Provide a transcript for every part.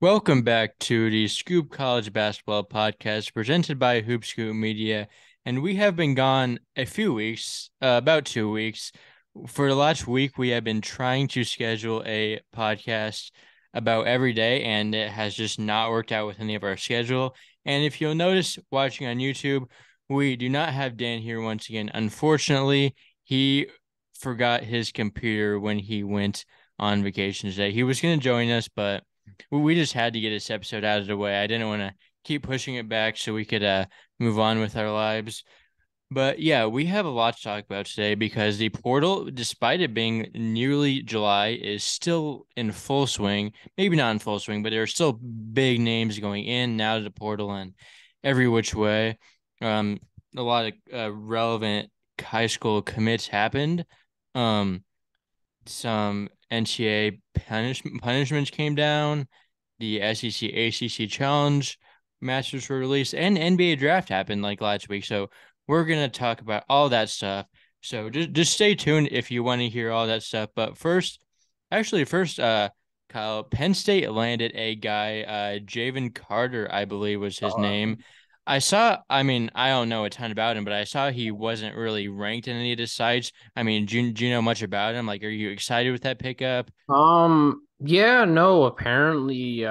Welcome back to the Scoop College Basketball Podcast presented by Hoop Scoop Media. And we have been gone a few weeks, about 2 weeks. For the last week, we have been trying to schedule a podcast about every day, and it has just not worked out with any of our schedule. And if you'll notice watching on YouTube, we do not have Dan here once again. Unfortunately, he forgot his computer when he went on vacation today. He was going to join us, but we just had to get this episode out of the way. I didn't want to keep pushing it back so we could move on with our lives. But yeah, we have a lot to talk about today because the portal, despite it being nearly July, is still in full swing. Maybe not in full swing, but there are still big names going in and out of the portal and every which way. A lot of relevant high school commits happened. Some NCAA punishments came down. The SEC-ACC challenge matches were released, and NBA draft happened like last week. So we're gonna talk about all that stuff. So just stay tuned if you want to hear all that stuff. But first, Kyle, Penn State landed a guy, Javen Carter, I believe was his name. I mean, I don't know a ton about him, but I saw he wasn't really ranked in any of the sites. I mean, do you know much about him? Like, are you excited with that pickup? Yeah, no, apparently,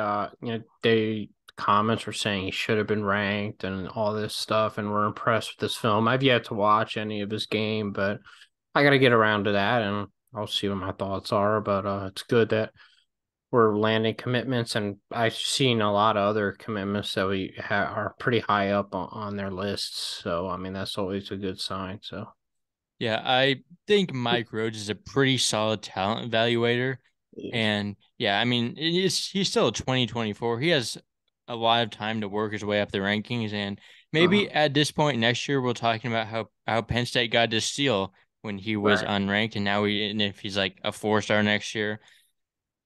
they comments were saying he should have been ranked and all this stuff, and we're impressed with this film. I've yet to watch any of his game, but I gotta get around to that and I'll see what my thoughts are. But it's good that we're landing commitments, and I've seen a lot of other commitments that are pretty high up on their lists. So, I mean, that's always a good sign. So, Yeah, I think Mike Rhodes is a pretty solid talent evaluator. And yeah, I mean, he's still 2024. He has a lot of time to work his way up the rankings. And maybe uh at this point next year, we're talking about how Penn State got to steal when he was right. unranked. And if he's like a 4-star next year,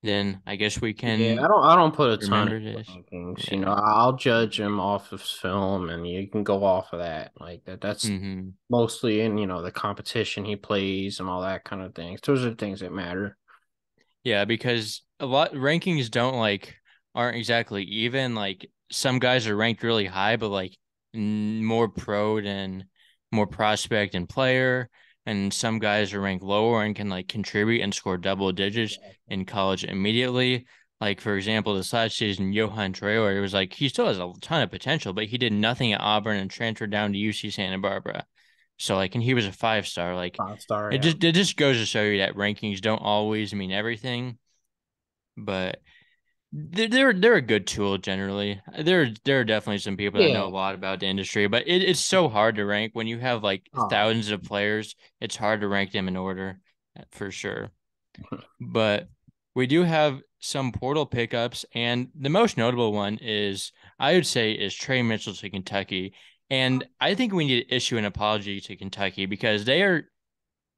then I guess we Yeah, can I don't put a ton remember of this. rankings. Yeah. I'll judge him off of film, and you can go off of that. Like that. That's hmm mostly in the competition he plays and all that kind of things. Those are the things that matter. Yeah, because a lot rankings don't aren't exactly even. Like some guys are ranked really high, but like more pro than more prospect and player, and some guys are ranked lower and can like contribute and score double digits in college immediately. Like for example, this last season, Johan Traore, it was like he still has a ton of potential, but he did nothing at Auburn and transferred down to UC Santa Barbara. So like, and he was a 5-star. Like 5 star, it yeah. just goes to show you that rankings don't always mean everything, but they're a good tool generally. There are definitely some people that know a Yeah. lot about the industry, but it's so hard to rank when you have like Oh, thousands of players. It's hard to rank them in order for sure. But we do have some portal pickups, and the most notable one is I would say is Trey Mitchell to Kentucky. And I think we need to issue an apology to Kentucky because they are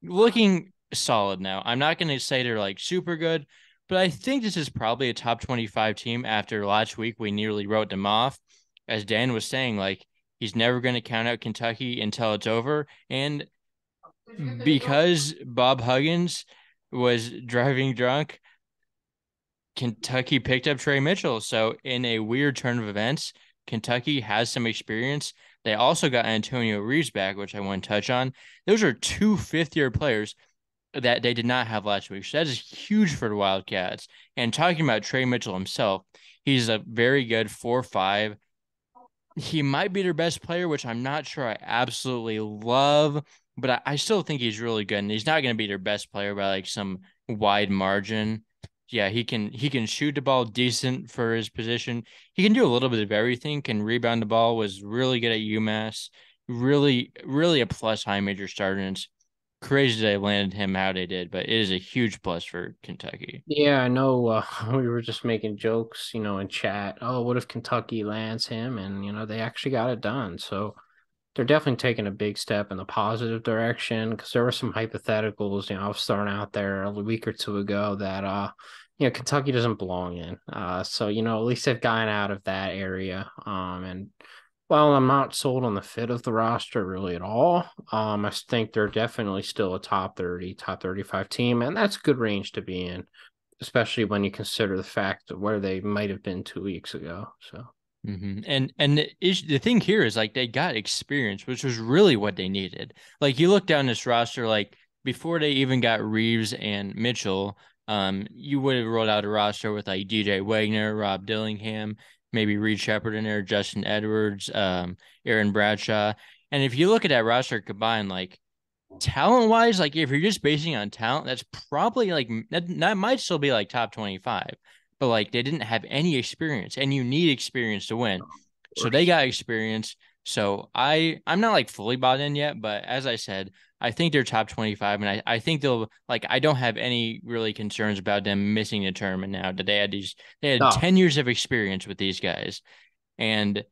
looking solid now. I'm not going to say they're like super good, but I think this is probably a top 25 team after last week we nearly wrote them off. As Dan was saying, like he's never going to count out Kentucky until it's over. And because Bob Huggins was driving drunk, Kentucky picked up Trey Mitchell. So in a weird turn of events, Kentucky has some experience. They also got Antonio Reeves back, which I want to touch on. Those are two fifth-year players that they did not have last week. So that is huge for the Wildcats. And talking about Trey Mitchell himself, he's a very good 4-5. He might be their best player, which I'm not sure I absolutely love, but I still think he's really good. And he's not going to be their best player by like some wide margin. Yeah, he can shoot the ball decent for his position. He can do a little bit of everything. Can rebound the ball. Was really good at UMass. Really, really a plus high major starter. And it's crazy they landed him how they did, but it is a huge plus for Kentucky. yeah, I know. We were just making jokes, in chat. Oh, what if Kentucky lands him? And they actually got it done. So they're definitely taking a big step in the positive direction because there were some hypotheticals, I was throwing out there a week or two ago that Kentucky doesn't belong in. So at least they've gotten out of that area. And well, I'm not sold on the fit of the roster really at all. I think they're definitely still a top 30, top 35 team, and that's a good range to be in. especially when you consider the fact of where they might have been 2 weeks ago. So, And the thing here is like they got experience, which was really what they needed. Like you look down this roster, like before they even got Reeves and Mitchell, you would have rolled out a roster with like DJ Wagner, Rob Dillingham, maybe Reed Shepard in there, Justin Edwards, Aaron Bradshaw. And if you look at that roster combined, like talent wise, like if you're just basing on talent, that's probably like that might still be like top 25, but like they didn't have any experience, and you need experience to win. of So they course. got experience. So I'm not like fully bought in yet, but as I said, I think they're top 25, and I think they'll like I don't have any really concerns about them missing the tournament now that they had Oh, 10 years of experience with these guys. And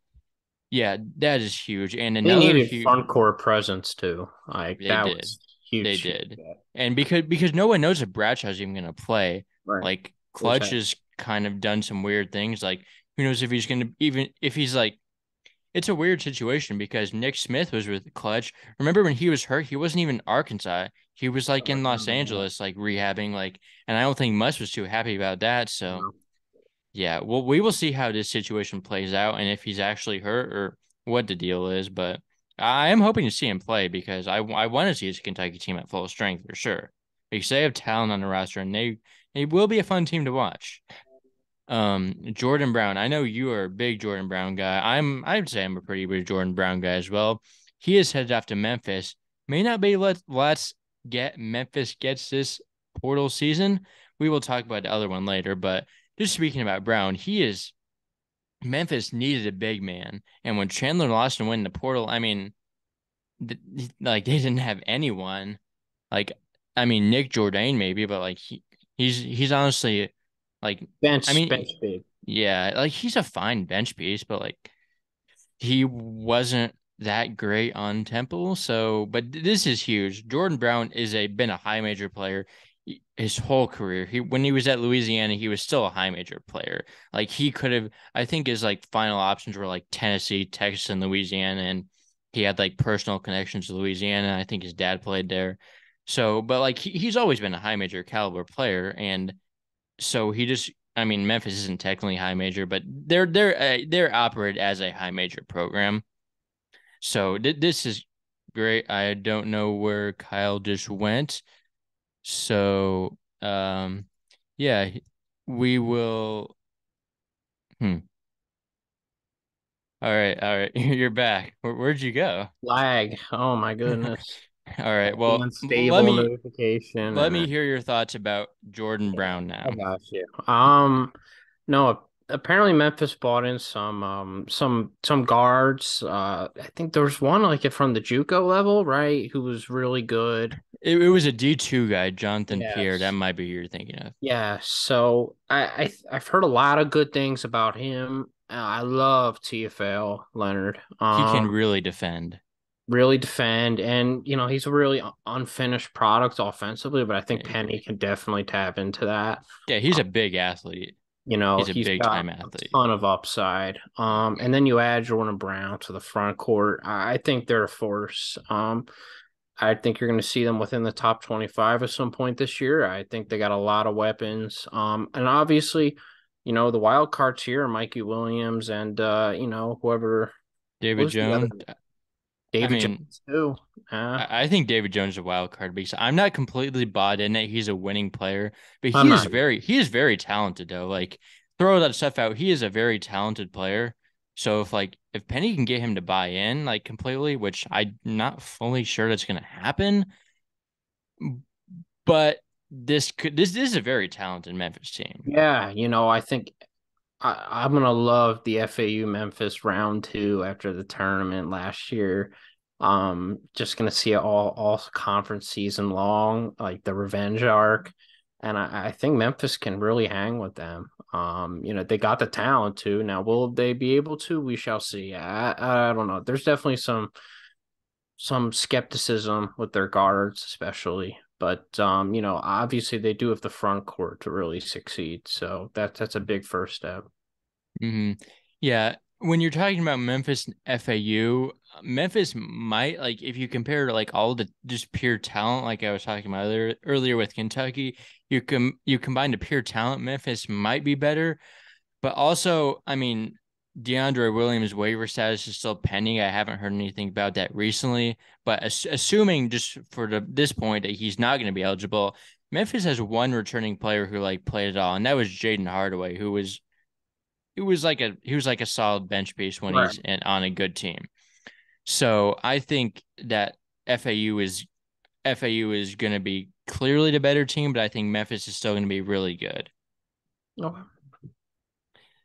yeah, that is huge. And they another needed huge front court presence too. Like they that did. was huge. They Huge. did. And because no one knows if Bradshaw's even gonna play. Right. Like Clutch Exactly. has kind of done some weird things. Like who knows if he's gonna even if he's like it's a weird situation because Nick Smith was with Clutch. Remember when he was hurt, he wasn't even in Arkansas. He was like I in Los remember that. Angeles, like rehabbing, like and I don't think Muss was too happy about that. So No. yeah, well, we will see how this situation plays out and if he's actually hurt or what the deal is. But I am hoping to see him play because I want to see his Kentucky team at full strength for sure. Because they have talent on the roster and they will be a fun team to watch. Jordan Brown. I know you are a big Jordan Brown guy. I'd say I'm a pretty big Jordan Brown guy as well. He is headed off to Memphis. May not be let's get Memphis gets this portal season. We will talk about the other one later, but just speaking about Brown, he is Memphis needed a big man, and when Chandler Lawson went in the portal, I mean, like they didn't have anyone. Like, I mean, Nick Jourdain maybe, but like he's honestly like, I Bench mean, big. yeah, like he's a fine bench piece, but like he wasn't that great on Temple. So, but this is huge. Jordan Brown is a been a high major player his whole career. He when he was at Louisiana, he was still a high major player. Like he could have, I think his like final options were like Tennessee, Texas, and Louisiana, and he had like personal connections to Louisiana. I think his dad played there. So, but like he's always been a high major caliber player, and so he just I mean Memphis isn't technically high major, but they're operated as a high major program. So this is great. I don't know where Kyle just went. So yeah, we will hmm. All right. You're back. Where'd you go? Lag. Oh my goodness. All right. The Well, unstable notification let and me hear your thoughts about Jordan Brown I now. got you. No, apparently Memphis bought in some guards. I think there was one like from the JUCO level, right? Who was really good. It was a D2 guy, Jonathan Pierre. That Yes. might be who you're thinking of. Yeah, so I've heard a lot of good things about him. I love TFL Leonard. He can really defend. Really defend, and he's a really unfinished product offensively, but I think Yeah, Penny can definitely tap into that. yeah, he's a big athlete. He's a He's big got time a athlete. ton of upside. And then you add Jordan Brown to the front court. I think they're a force. I think you're going to see them within the top 25 at some point this year. I think they got a lot of weapons. And obviously, the wild cards here are Mikey Williams and whoever David was the other Jones. I David mean, Jones too. I think David Jones is a wild card because I'm not completely bought in that he's a winning player, but I'm not. he is very talented though. Like throw that stuff out, he is a very talented player. So if Penny can get him to buy in like completely, which I'm not fully sure that's gonna happen, but this is a very talented Memphis team. Yeah, I think I'm gonna love the FAU Memphis round two after the tournament last year. Just gonna see it all conference season long, like the revenge arc, and I think Memphis can really hang with them. They got the talent to. Now, will they be able to? We shall see. I don't know. There's definitely some skepticism with their guards, especially. But obviously they do have the front court to really succeed. So that's a big first step. Hmm. Yeah. when you're talking about Memphis and FAU, Memphis might like if you compare like all the just pure talent, like I was talking about earlier with Kentucky, you combine the pure talent, Memphis might be better. But also, I mean, DeAndre Williams' waiver status is still pending. I haven't heard anything about that recently. But assuming just for this point that he's not going to be eligible, Memphis has one returning player who like played it all, and that was Jaden Hardaway, he was like a solid bench piece when Right. on a good team. So I think that FAU is FAU is going to be clearly the better team, but I think Memphis is still going to be really good. Okay.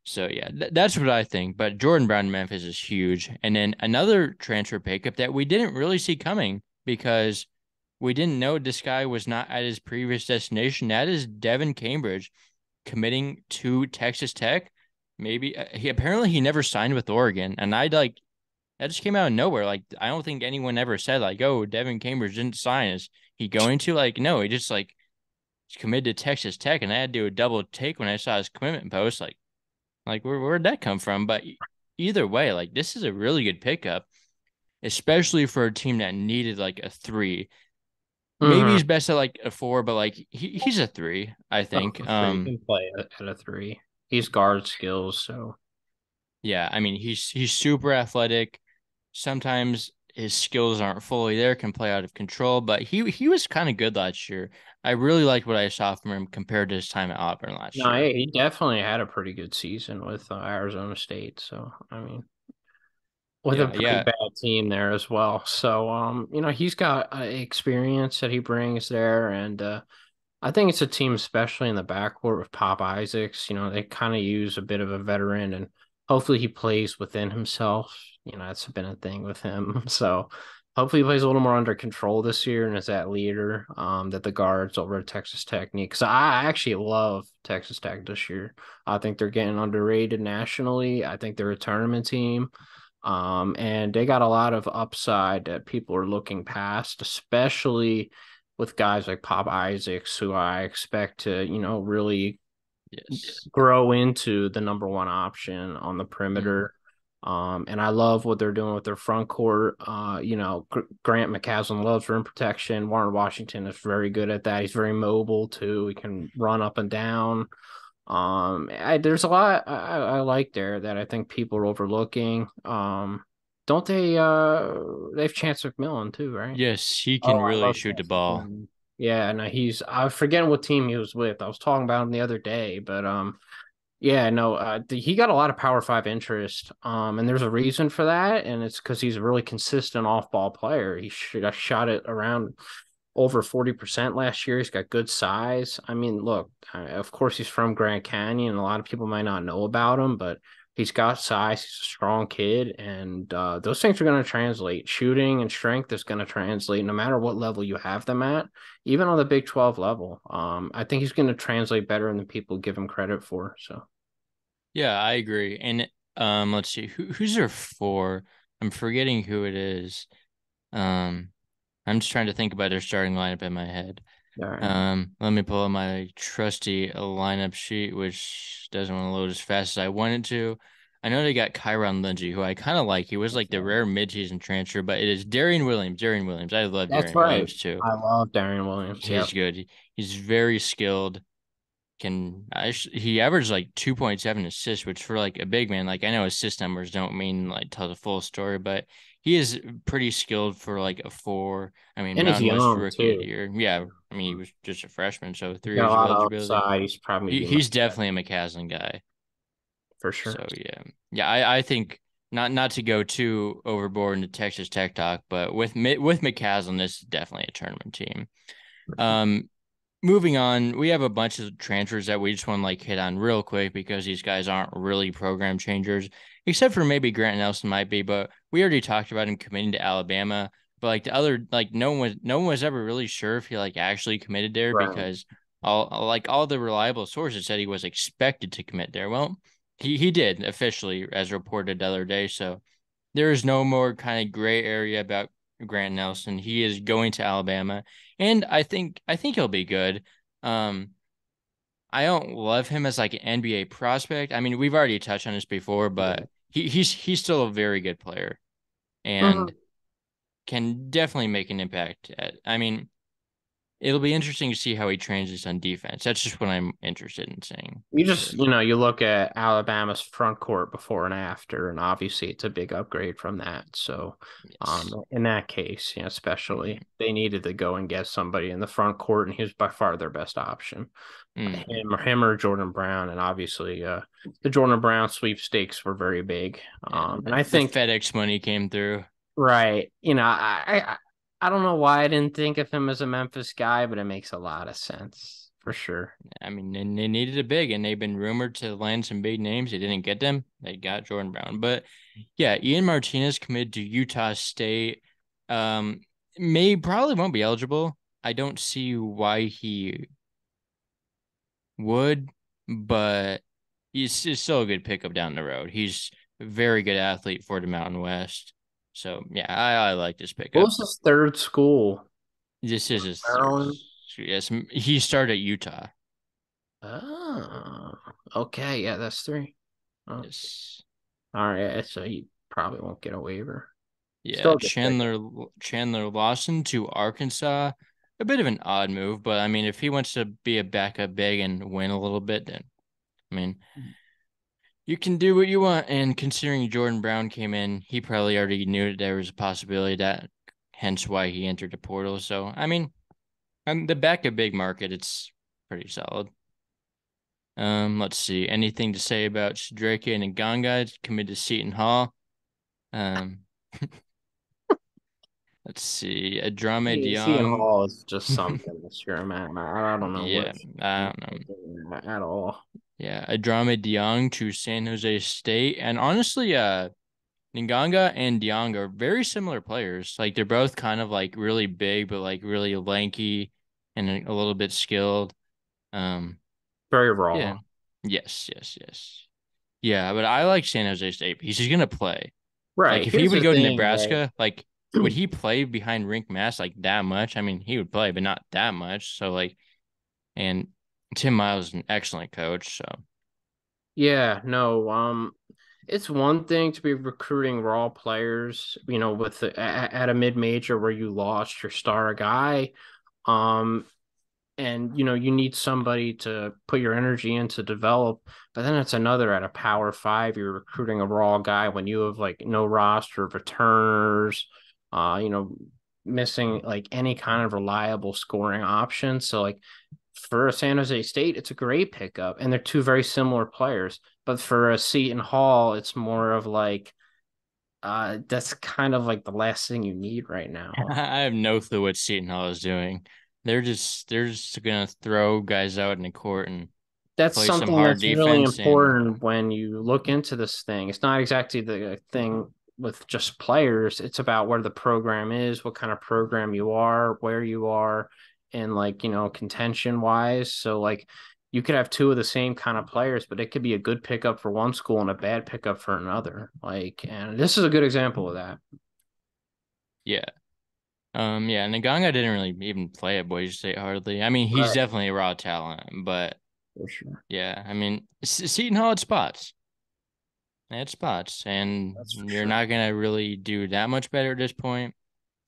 So yeah, that's what I think. But Jordan Brown in Memphis is huge. And then another transfer pickup that we didn't really see coming because we didn't know this guy was not at his previous destination. That is Devin Cambridge committing to Texas Tech. Maybe he never signed with Oregon, and I like that just came out of nowhere. Like I don't think anyone ever said like, "Oh, Devin Cambridge didn't sign. Is he going to?" Like, no, he just like committed to Texas Tech, and I had to do a double take when I saw his commitment post. Like where'd that come from? But either way, like this is a really good pickup, especially for a team that needed like a three. Maybe he's Mm-hmm. best at like a four, but like he's a three, I Oh, think. for sure. You can play at a three. He's guard skills, so Yeah, I mean he's super athletic. Sometimes his skills aren't fully there, can play out of control, but he was kind of good last year. I really liked what I saw from him compared to his time at Auburn last no, year. he definitely had a pretty good season with Arizona State. So I mean, with a Yeah, pretty yeah. bad team there as well. So he's got experience that he brings there, and I think it's a team, especially in the backcourt with Pop Isaacs. They kind of use a bit of a veteran, and hopefully he plays within himself. That's been a thing with him. So hopefully he plays a little more under control this year and is that leader that the guards over at Texas Tech need. Because I actually love Texas Tech this year. I think they're getting underrated nationally. I think they're a tournament team. And they got a lot of upside that people are looking past, especially with guys like Pop Isaacs, who I expect to, really Yes. grow into the number one option on the Mm. perimeter. And I love what they're doing with their front court. Grant McCaslin loves rim protection. Warren Washington is very good at that. He's very mobile too. He can run up and down. There's a lot I like there that I think people are overlooking. Don't they? They have Chance McMillan too, right? Yes, he Oh, can I really love shoot the Chance ball. McMillan. Yeah, no, I forget what team he was with. I was talking about him the other day, but yeah, no, he got a lot of Power Five interest, and there's a reason for that, and it's because he's a really consistent off-ball player. Shot it around over 40% last year. He's got good size. I mean, look, of course, he's from Grand Canyon. A lot of people might not know about him, but he's got size. He's a strong kid. And those things are going to translate. Shooting and strength is going to translate no matter what level you have them at, even on the Big 12 level. I think he's going to translate better than people give him credit for. So, Yeah, I agree. And let's see, who's there for? I'm forgetting who it is. Um, I'm just trying to think about their starting lineup in my head. all right. Let me pull up my trusty lineup sheet, which doesn't want to load as fast as I want it to. I know they got Kyron Lindsey, who I kind of like. He was like the rare midseason transfer, but it is Darian Williams. Darian Williams. I love That's Darian right. Williams too. I love Darian Williams. Yeah. He's good. He's very skilled. He averaged like 2.7 assists, which for like a big man, like I know assist numbers don't mean like tell the full story, but he is pretty skilled for like a four. I mean, And he's Mountain West young, rookie of the too. year. Yeah, I mean he was just a freshman, so He's three got a years of lot of eligibility. upside. He's probably be much He's better, definitely a McCaslin guy. for sure. So yeah. I think not to go too overboard into Texas Tech talk, but with McCaslin, this is definitely a tournament team. Um, moving on, we have a bunch of transfers that we just want to like hit on real quick because these guys aren't really program changers, except for maybe Grant Nelson might be, but we already talked about him committing to Alabama. But like the other, like no one was ever really sure if he like actually committed there Right. because all the reliable sources said he was expected to commit there. Well, he did officially as reported the other day. So there is no more kind of gray area about Grant Nelson. He is going to Alabama, and I think he'll be good. Um, I don't love him as like an NBA prospect. I mean, we've already touched on this before, Yeah. but he's still a very good player and Mhm. can definitely make an impact. I mean, it'll be interesting to see how he transitions on defense. That's just what I'm interested in seeing You for just, sure. you look at Alabama's front court before and after, and obviously it's a big upgrade from that. So, Yes. in that case, especially Mm-hmm. they needed to go and get somebody in the front court, and he was by far their best option. Mm-hmm. Him or Jordan Brown, and obviously, the Jordan Brown sweepstakes were very big. Yeah, And I the think, FedEx money came through. right, I don't know why I didn't think of him as a Memphis guy, but it makes a lot of sense for sure. I mean, they needed a big, and they've been rumored to land some big names. They didn't get them. They got Jordan Brown. But yeah, Ian Martinez committed to Utah State. Um, probably won't be eligible. I don't see why he would, but he's still a good pickup down the road. He's a very good athlete for the Mountain West. So yeah, I like this What pickup. was his third school? This is his third. Maryland. Yes, he started at Utah. Oh, okay. Yeah, that's three. Oh, Yes. all right. So he probably won't get a waiver. Yeah, Still a good pickup. Chandler Lawson to Arkansas. A bit of an odd move, but I mean, if he wants to be a backup big and win a little bit, then I mean, you can do what you want. And considering Jordan Brown came in, he probably already knew that there was a possibility that, hence why he entered the portal. So I mean, the backup big market, it's pretty solid. Let's see. Anything to say about Drake and Nganga committed to Seton Hall? Um, let's see. Adrame Seton Diong. Hall is just something this year, man. I don't know Yeah, what I don't know. at all. Yeah, Adrame Diong to San Jose State. And honestly, Nganga and Diong are very similar players. Like they're both kind of like really big, but like really lanky and a little bit skilled. Um, Very yeah. raw. Yes. Yeah, but I like San Jose State because he's gonna play. Like Right. if he Here's would the go to thing, right? Nebraska, like would he play behind Rink Mass like that much? I mean, he would play, but not that much. So like, and Tim Miles is an excellent coach. So Yeah, no, it's one thing to be recruiting raw players, at a mid-major where you lost your star guy. Um, and you need somebody to put your energy in to develop, but then it's another at a power five, you're recruiting a raw guy when you have like no roster of returners, uh you know missing like any kind of reliable scoring option. So like for a San Jose State, it's a great pickup, and they're two very similar players. But for a Seton Hall, it's more of like that's kind of like the last thing you need right now. I have no clue what Seton Hall is doing. They're just gonna throw guys out in the court and That's play some something hard that's really defense and important when you look into this thing. It's not exactly the thing with just players. It's about where the program is, what kind of program you are, where you are, and like, contention wise. So like you could have two of the same kind of players, but it could be a good pickup for one school and a bad pickup for another. Like, and this is a good example of that. yeah. Yeah, Naganga didn't really even play at Boise State hardly. I mean, he's Right. definitely a raw talent, but For sure. yeah, I mean, Seton Hall had spots. They had spots, and That's for you're sure. not gonna really do that much better at this point.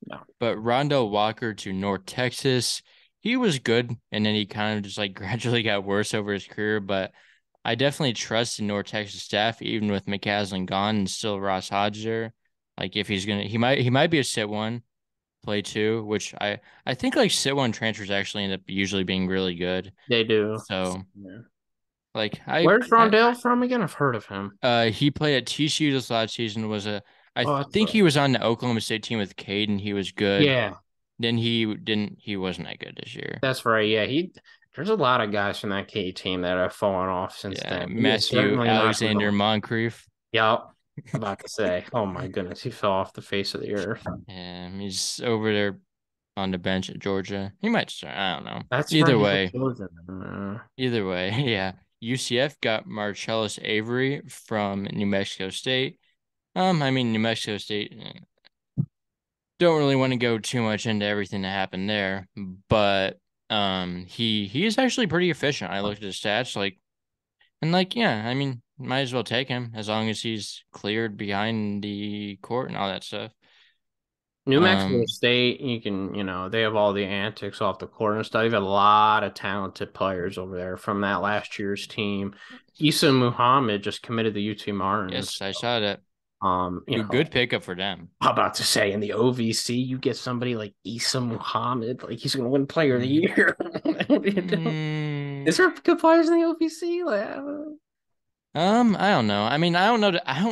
No. But Rondo Walker to North Texas, he was good, and then he kind of just like gradually got worse over his career. But I definitely trust the North Texas staff, even with McCaslin gone and still Ross Hodge there. Like if he's gonna, he might be a sit one, play two, which I think like sit one transfers actually end up usually being really good. They do. So Yeah. like Where's Rondell from again? I've heard of him. he played at TCU this last season. I Oh, that's think right. he was on the Oklahoma State team with Cade and he was good. Yeah, Then he wasn't that good this year. that's right. Yeah, there's a lot of guys from that K team that have fallen off since Yeah, then. He is Matthew certainly not the Alexander norm. Moncrief. Yep. About to say, oh my goodness, he fell off the face of the earth. He's over there on the bench at Georgia. He might start. I don't know. That's right. Either He got way, chosen. either way, yeah. UCF got Marcellus Avery from New Mexico State. I mean New Mexico State. Don't really want to go too much into everything that happened there, but he is actually pretty efficient. I looked at his stats, like and like yeah, I mean might as well take him as long as he's cleared behind the court and all that stuff. New Mexico Um, State, they have all the antics off the court and stuff. They've got a lot of talented players over there from that last year's team. Issa Muhammad just committed to UT Martin. yes, I saw that. Um, you know, Good pickup for them. I'm about to say in the OVC, you get somebody like Issa Muhammad, like he's gonna win Player of the Mm. Year. Is Mm, there good players in the OVC? I don't know. I mean, I don't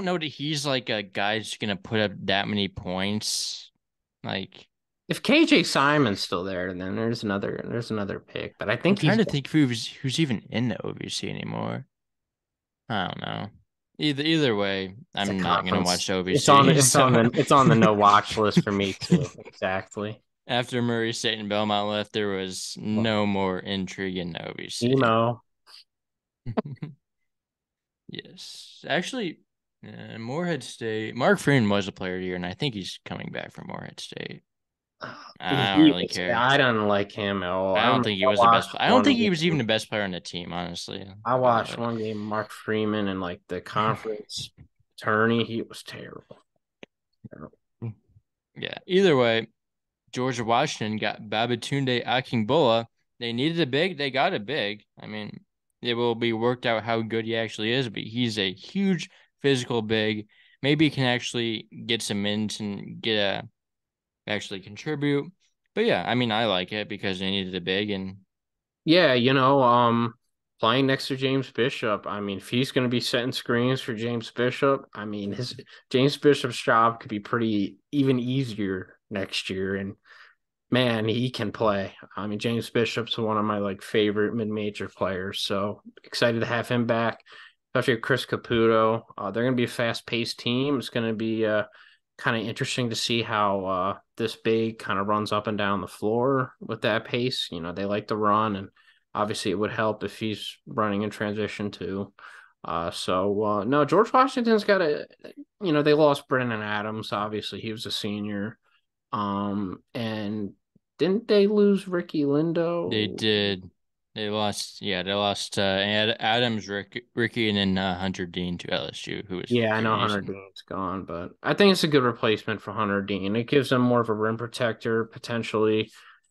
know that he's like a guy who's gonna put up that many points. Like, If KJ Simon's still there, then there's another pick. But I I'm think trying he's to think who's even in the OVC anymore. I don't know. Either way, it's a I'm not gonna conference. watch the It's on OVC. it's on So the it's on the no watch list for me too. Exactly. after Murray State and Belmont left, there was no more intrigue in the OVC. Emo. Yes, actually, Morehead State. Mark Freeman was a player here, and I think he's coming back from Morehead State. I don't really care. I don't like him at all. I I don't remember think he I was the best. watched I don't one think he was even game. the best player on the team, honestly. I watched But one game. Mark Freeman and like the conference tourney. He was terrible. Terrible. yeah, either way, Georgia Washington got Babatunde Akingbola. They needed a big. They got a big. I mean, it will be worked out how good he actually is, but he's a huge physical big. Maybe he can actually get some mints and get a actually contribute. But yeah, I mean, I like it because they needed a big and Yeah, playing next to James Bishop. I mean, if he's going to be setting screens for James Bishop, I mean, his James Bishop's job could be pretty even easier next year. And man, he can play. I mean, James Bishop's one of my like favorite mid-major players. So excited to have him back, especially with Chris Caputo. They're going to be a fast-paced team. It's going to be kind of interesting to see how this big kind of runs up and down the floor with that pace. They like to run, and obviously it would help if he's running in transition too. No, George Washington's got they lost Brennan Adams. Obviously, he was a senior. And didn't they lose Ricky they Lindo? did. They lost. Yeah, they lost Adams, Ricky, and then Hunter Dean to LSU, who was Yeah, I know pretty Hunter decent. Dean's gone, but I think it's a good replacement for Hunter Dean. It gives them more of a rim protector potentially,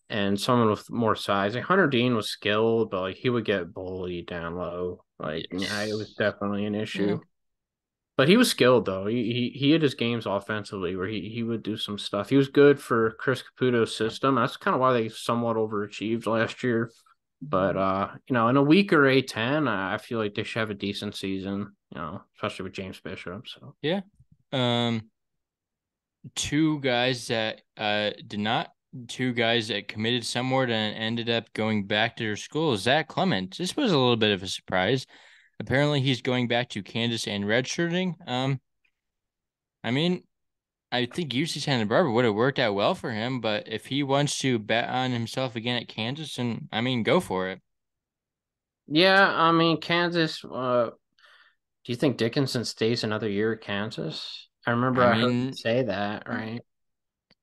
and someone with more size. Like Hunter Dean was skilled, but like he would get bullied down low. Like, yeah, it was Yes. definitely an Yeah. issue. But he was skilled though. He had his games offensively where he would do some stuff. He was good for Chris Caputo's system. That's kind of why they somewhat overachieved last year. But in a weaker A10, I feel like they should have a decent season, especially with James Bishop. So Yeah. Um, two guys that did not. Two guys that committed somewhere and ended up going back to their school. Zach Clements. This was a little bit of a surprise. Apparently, he's going back to Kansas and redshirting. I mean, I think UC Santa Barbara would have worked out well for him, but if he wants to bet on himself again at Kansas, and I mean, go for it. yeah, I mean Kansas. Do you think Dickinson stays another year at Kansas? I remember I I heard you mean, say that, right?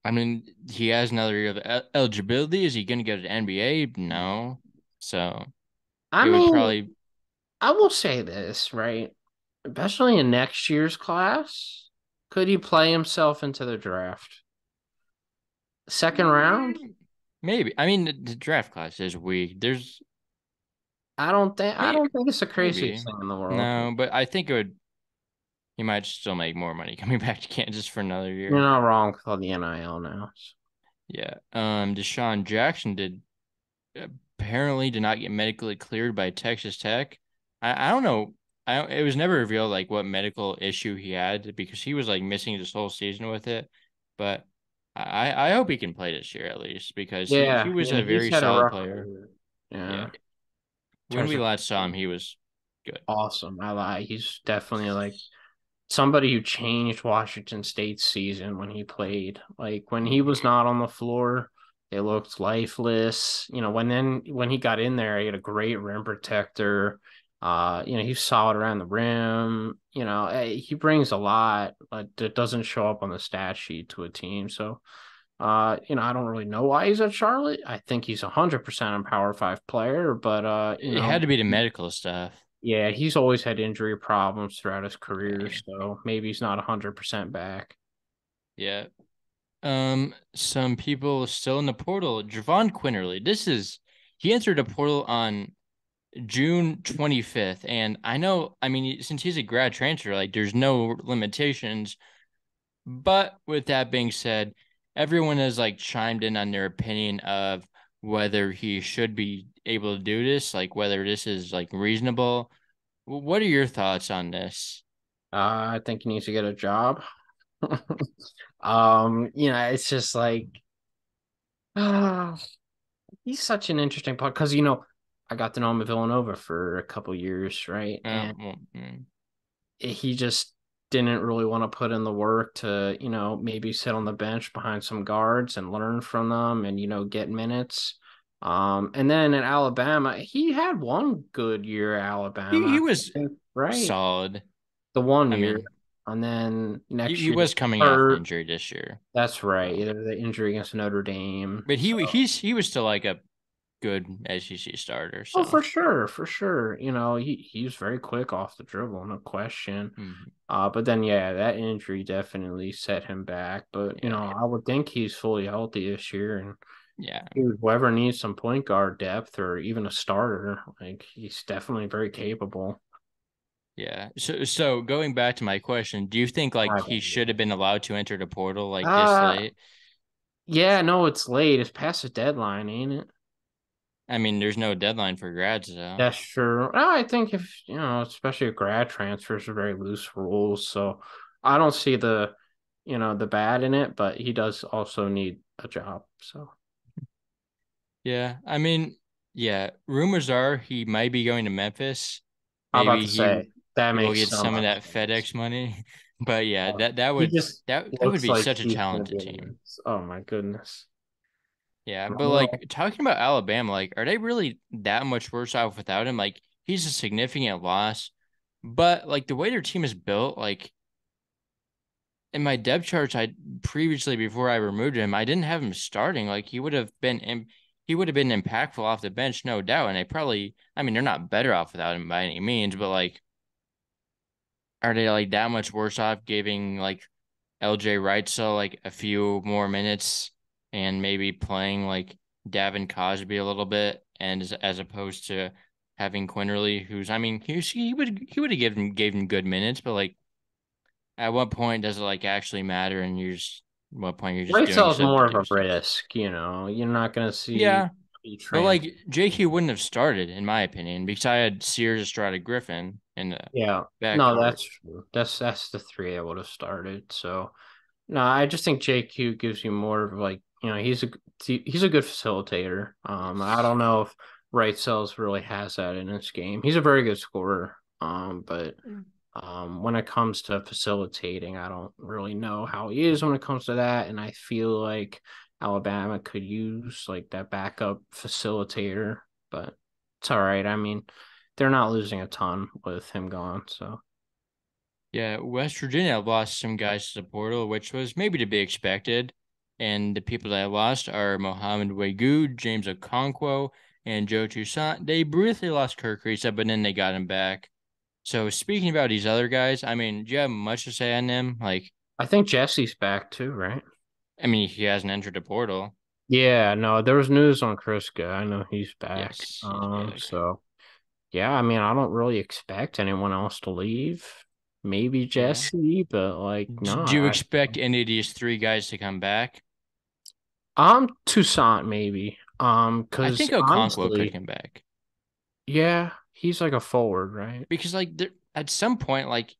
I mean, he has another year of eligibility. Is he going to go to the NBA? No. So I it would mean, probably. I will say this, right? Especially in next year's class, could he play himself into the draft? Second round? mm, Maybe. I mean, the draft class is weak. There's I maybe, don't think it's the craziest maybe. thing in the world. No, but I think it would. He might still make more money coming back to Kansas for another You're year. not wrong with all the NIL now. Yeah. Deshaun Jackson apparently did not get medically cleared by Texas Tech. I don't know. It was never revealed like what medical issue he had because he was like missing this whole season with it. But I hope he can play this year at least because he Yeah, was yeah, a he's very had a solid rough player. career. Yeah. Yeah, in When terms we of last saw him, he was good. awesome. I lie. He's definitely like somebody who changed Washington State's season when he played. Like when he was not on the floor, they looked lifeless. When he got in there, he had a great rim protector. He's solid around the rim. He brings a lot, but it doesn't show up on the stat sheet to a team. So I don't really know why he's at Charlotte. I think he's 100% a Power 5 player, but It had to be the medical stuff. Yeah, he's always had injury problems throughout his career, Yeah. so maybe he's not 100% back. Yeah. Some people still in the portal. Javon Quinterly. He entered the portal on June 25th. And I know, I mean, since he's a grad transfer, like there's no limitations. But with that being said, everyone has like chimed in on their opinion of whether he should be able to do this, like whether this is like reasonable. What are your thoughts on this? I think he needs to get a job. It's just like he's such an interesting part because I got to know him at Villanova for a couple years, right? And Well, he just didn't really want to put in the work to, maybe sit on the bench behind some guards and learn from them and, get minutes. And then in Alabama, he had one good year at he Alabama, was right? solid. The one I year. mean, And then next he year, was coming off an hurt. injury this year. That's right. So, Either the injury against Notre Dame. but So, he was still like a good SEC starter. oh, So, for sure, for sure. He was very quick off the dribble, no question. mhm, But then yeah, that injury definitely set him back. But yeah, I would think he's fully healthy this year, and yeah, whoever needs some point guard depth or even a starter, like he's definitely very capable. yeah. So going back to my question, do you think like My he bad. should have been allowed to enter the portal like this Uh late? yeah, no, it's late. It's past the deadline, ain't it? I mean, there's no deadline for grads though. That's true. Well, I think if especially if grad transfers are very loose rules, so I don't see the bad in it, but he does also need a job. So Yeah, I mean, yeah. Rumors are he might be going to Memphis. I'm about Maybe to say that he will makes get so some of much that sense. FedEx money. But yeah, Uh, he just that would looks be like such a he's gonna be talented a team. mess. Oh my goodness. Yeah, I but don't know. like talking about Alabama, like are they really that much worse off without him? Like he's a significant loss, but like the way their team is built, like in my depth charts, I previously before I removed him, I didn't have him starting. Like he would have been impactful off the bench, no doubt. And they probably, I mean, they're not better off without him by any means, but like, are they like that much worse off giving like LJ Wright so like a few more minutes and maybe playing like Davin Cosby a little bit and as opposed to having Quinterly, who's I mean he would have gave him good minutes, but like at what point does it like actually matter and what point you're just Right doing is so to more of do a so? risk, You're not gonna see Yeah, a but trans. like JQ wouldn't have started in my opinion because I had Sears, Estrada, Griffin in the Yeah, no, backcourt. that's true. That's the three I would have started. So no, I just think JQ gives you more of like he's a good facilitator. I don't know if Right Cells really has that in his game. He's a very good scorer. But when it comes to facilitating, I don't really know how he is when it comes to that. And I feel like Alabama could use like that backup facilitator, but it's all right. I mean, they're not losing a ton with him gone. So Yeah, West Virginia lost some guys to the portal, which was maybe to be expected. And the people that lost are Mohamed Wegu, James Okonkwo, and Joe Toussaint. They briefly lost Kirk Risa, but then they got him back. So speaking about these other guys, I mean, do you have much to say on them? Like, I think Jesse's back too, right? I mean, he hasn't entered the portal. Yeah, no, there was news on Kriska. I know he's back. Yes, he's back. So yeah, I mean, I don't really expect anyone else to leave. Maybe Yeah. Jesse, but like, no, Do you expect any of these three guys to come back? I'm Toussaint maybe. I Because think Okonkwo could honestly, come back yeah, he's like a forward, right? because, like, at some point, like,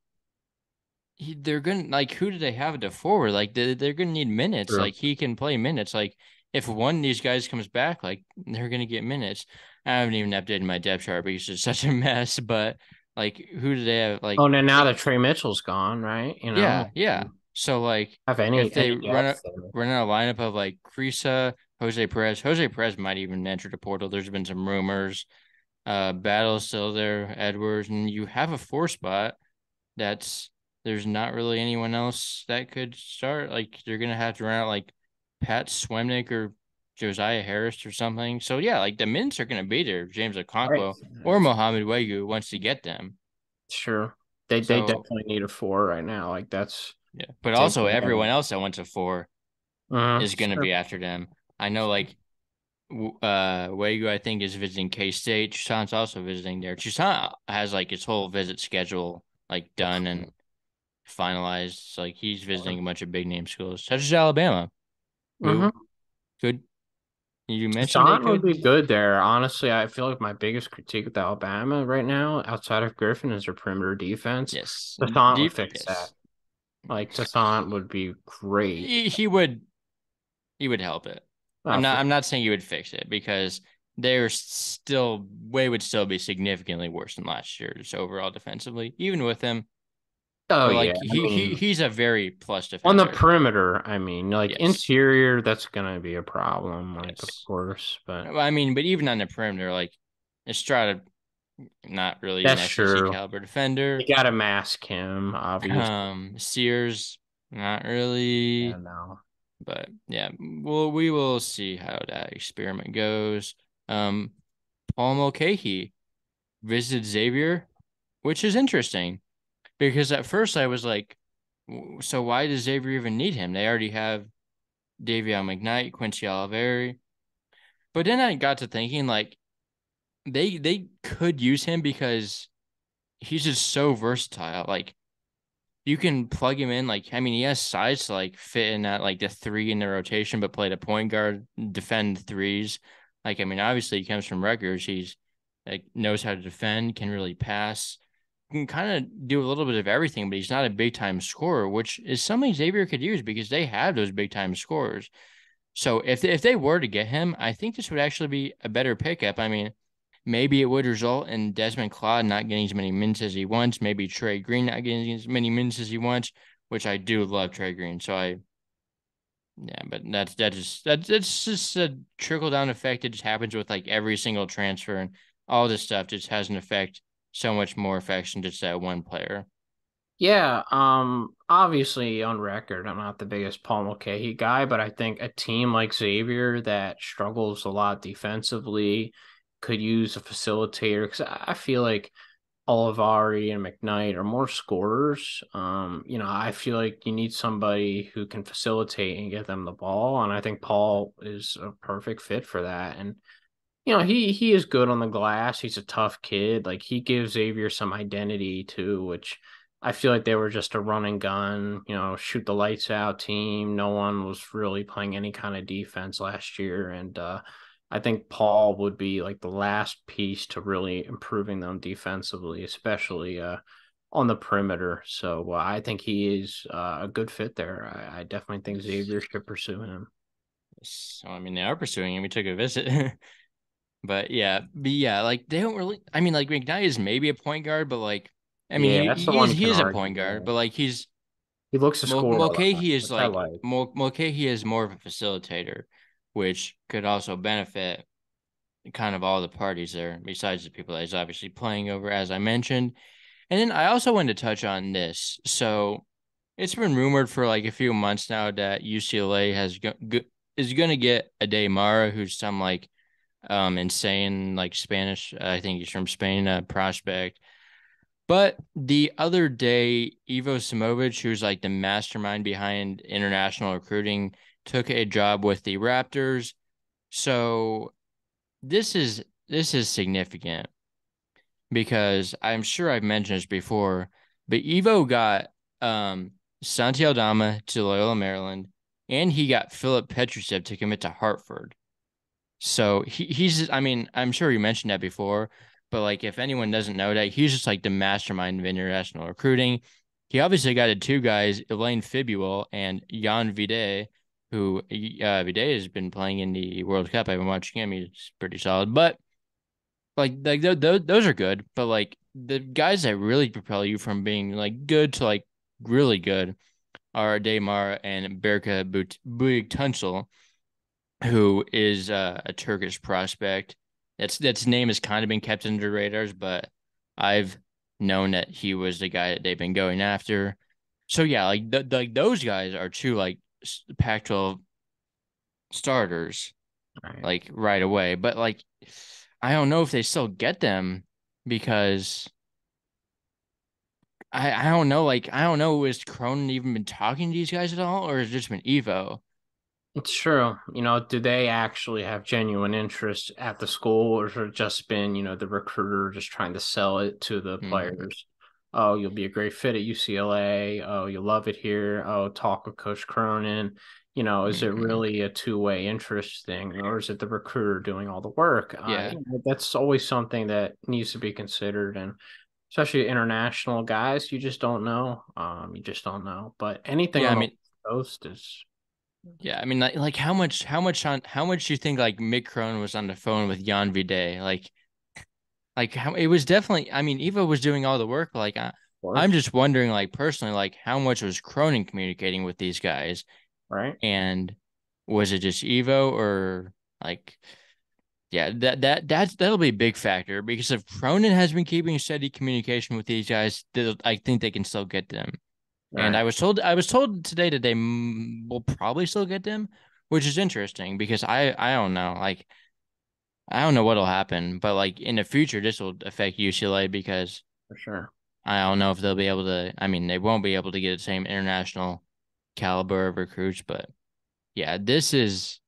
they're gonna like who do they have at the forward? Like they're gonna need minutes. True. Like he can play minutes. Like if one of these guys comes back, like they're gonna get minutes. I haven't even updated my depth chart because it's such a mess. But like who do they have? Oh, Like and now that Trey Mitchell's gone, right? yeah, yeah. So like Have if they any depth there. run a lineup of like Krisa, Jose Perez might even enter the portal. There's been some rumors. Battle's still there, Edwards, and you have a four spot that's there's not really anyone else that could start. Like they're gonna have to run out like Pat Swemnick or Josiah Harris or something. So yeah, like the mints are going to be there. James Right. Okonkwo or Mohamed Wegu wants to get them. Sure. They So definitely need a four right now. Like that's yeah, but also taking everyone advantage. else that went to four is going to Sure. be after them. I know like Wegu I think is visiting K State. Tucson's also visiting there. Tucson has like his whole visit schedule like done and finalized. So, like he's visiting a bunch of big name schools such as Alabama, who Mm-hmm. could you mentioned they Tucson would could. be good there. Honestly, I feel like my biggest critique with Alabama right now, outside of Griffin, is their perimeter defense. Yes, Tucson would deep. fix that. Yes, Like Tucson would be great. he would. He would help it. Oh, for I'm not saying he would fix it because they're still way would still be significantly worse than last year just overall defensively, even with him. oh But yeah. like I mean, he's a very plus on the defender. perimeter, I mean, like Yes. interior, that's gonna be a problem. Like, of Yes. course, but I mean, but even on the perimeter, like Estrada, not really an that's SEC true. caliber defender. You gotta mask him, obviously. Sears, not Yeah, really. no. But yeah, we will see how that experiment goes. Um, Paul Mulcahy visited Xavier, which is interesting because at first I was like, so why does Xavier even need him? They already have Davion McKnight, Quincy Oliveri. But then I got to thinking like they could use him because he's just so versatile. Like you can plug him in. Like I mean, he has size to like fit in at like the three in the rotation, but play the point guard, defend threes. Like I mean, obviously he comes from Rutgers. He's like knows how to defend, can really pass, can kind of do a little bit of everything, but he's not a big time scorer, which is something Xavier could use because they have those big time scorers. So if they were to get him, I think this would actually be a better pickup. I mean, maybe it would result in Desmond Claude not getting as many minutes as he wants. Maybe Trey Green not getting as many minutes as he wants, which I do love Trey Green. So yeah, but that's just a trickle down effect. It just happens with like every single transfer and all this stuff just has an effect, so much more effects than just that one player. Yeah, obviously on record, I'm not the biggest Paul Mulcahy guy, but I think a team like Xavier that struggles a lot defensively could use a facilitator because I feel like Olivari and McKnight are more scorers. I feel like you need somebody who can facilitate and get them the ball, and I think Paul is a perfect fit for that. And he is good on the glass. He's a tough kid. Like he gives Xavier some identity too, which I feel like they were just a run and gun, shoot the lights out team. No one was really playing any kind of defense last year, and I think Paul would be like the last piece to really improving them defensively, especially on the perimeter. So I think he is a good fit there. I definitely think Xavier should pursue him. So I mean, they are pursuing him. We took a visit. But yeah, like they don't really. I mean, like McKnight is maybe a point guard, but like, I mean, Yeah, that's the one you he can is a argue point guard, with. but like he's He looks to score a lot, Mulcahy is which I like like. Mulcahy is more of a facilitator, which could also benefit kind of all the parties there, besides the people that he's obviously playing over, as I mentioned. And then I also wanted to touch on this. So it's been rumored for like a few months now that UCLA is going to get Ade Mara, who's some like insane like Spanish. I think he's from Spain, prospect. But the other day, Ivo Simovic, who's like the mastermind behind international recruiting, took a job with the Raptors. So this is significant because I'm sure I've mentioned this before, but Evo got Santi Aldama to Loyola Maryland, and he got Philip Petrusev to commit to Hartford. So he's I mean, I'm sure you mentioned that before, but like if anyone doesn't know that, he's just like the mastermind of international recruiting. He obviously got two guys, Elaine Fibuel and Jan Vide, who Vide has been playing in the World Cup. I've been watching him. He's pretty solid. But those are good, but like the guys that really propel you from being like good to like really good are Daymar and Berka Buyuktuncel, who is a Turkish prospect. That's name has kind of been kept under radars, but I've known that he was the guy that they've been going after. So yeah, like those guys are two like Pac-12 starters. Right. like right away. But like, I don't know if they still get them because I don't know. Like, I don't know. Has Cronin even been talking to these guys at all, or has it just been Evo? It's true. Do they actually have genuine interest at the school, or has it just been, the recruiter just trying to sell it to the Hmm. players? Oh, you'll be a great fit at UCLA. Oh, you'll love it here. Oh, talk with Coach Cronin. Is it Hmm. really a two-way interest thing, or is it the recruiter doing all the work? Yeah. That's always something that needs to be considered, and especially international guys, you just don't know. You just don't know. But anything Yeah. on I the mean, West Coast is yeah. I mean, like how much do you think like Mick Cronin was on the phone with Jan Vide? Like how it was definitely. I mean, Evo was doing all the work. Like, I'm worse, just wondering, like personally, like how much was Cronin communicating with these guys, right? and was it just Evo or like? Yeah, that'll be a big factor because if Cronin has been keeping steady communication with these guys, I think they can still get them. And Right, I was told today that they will probably still get them, which is interesting because I don't know, like I don't know what'll happen, but like in the future, this will affect UCLA because for sure. I don't know if they'll be able to. I mean, they won't be able to get the same international caliber of recruits, but yeah, this is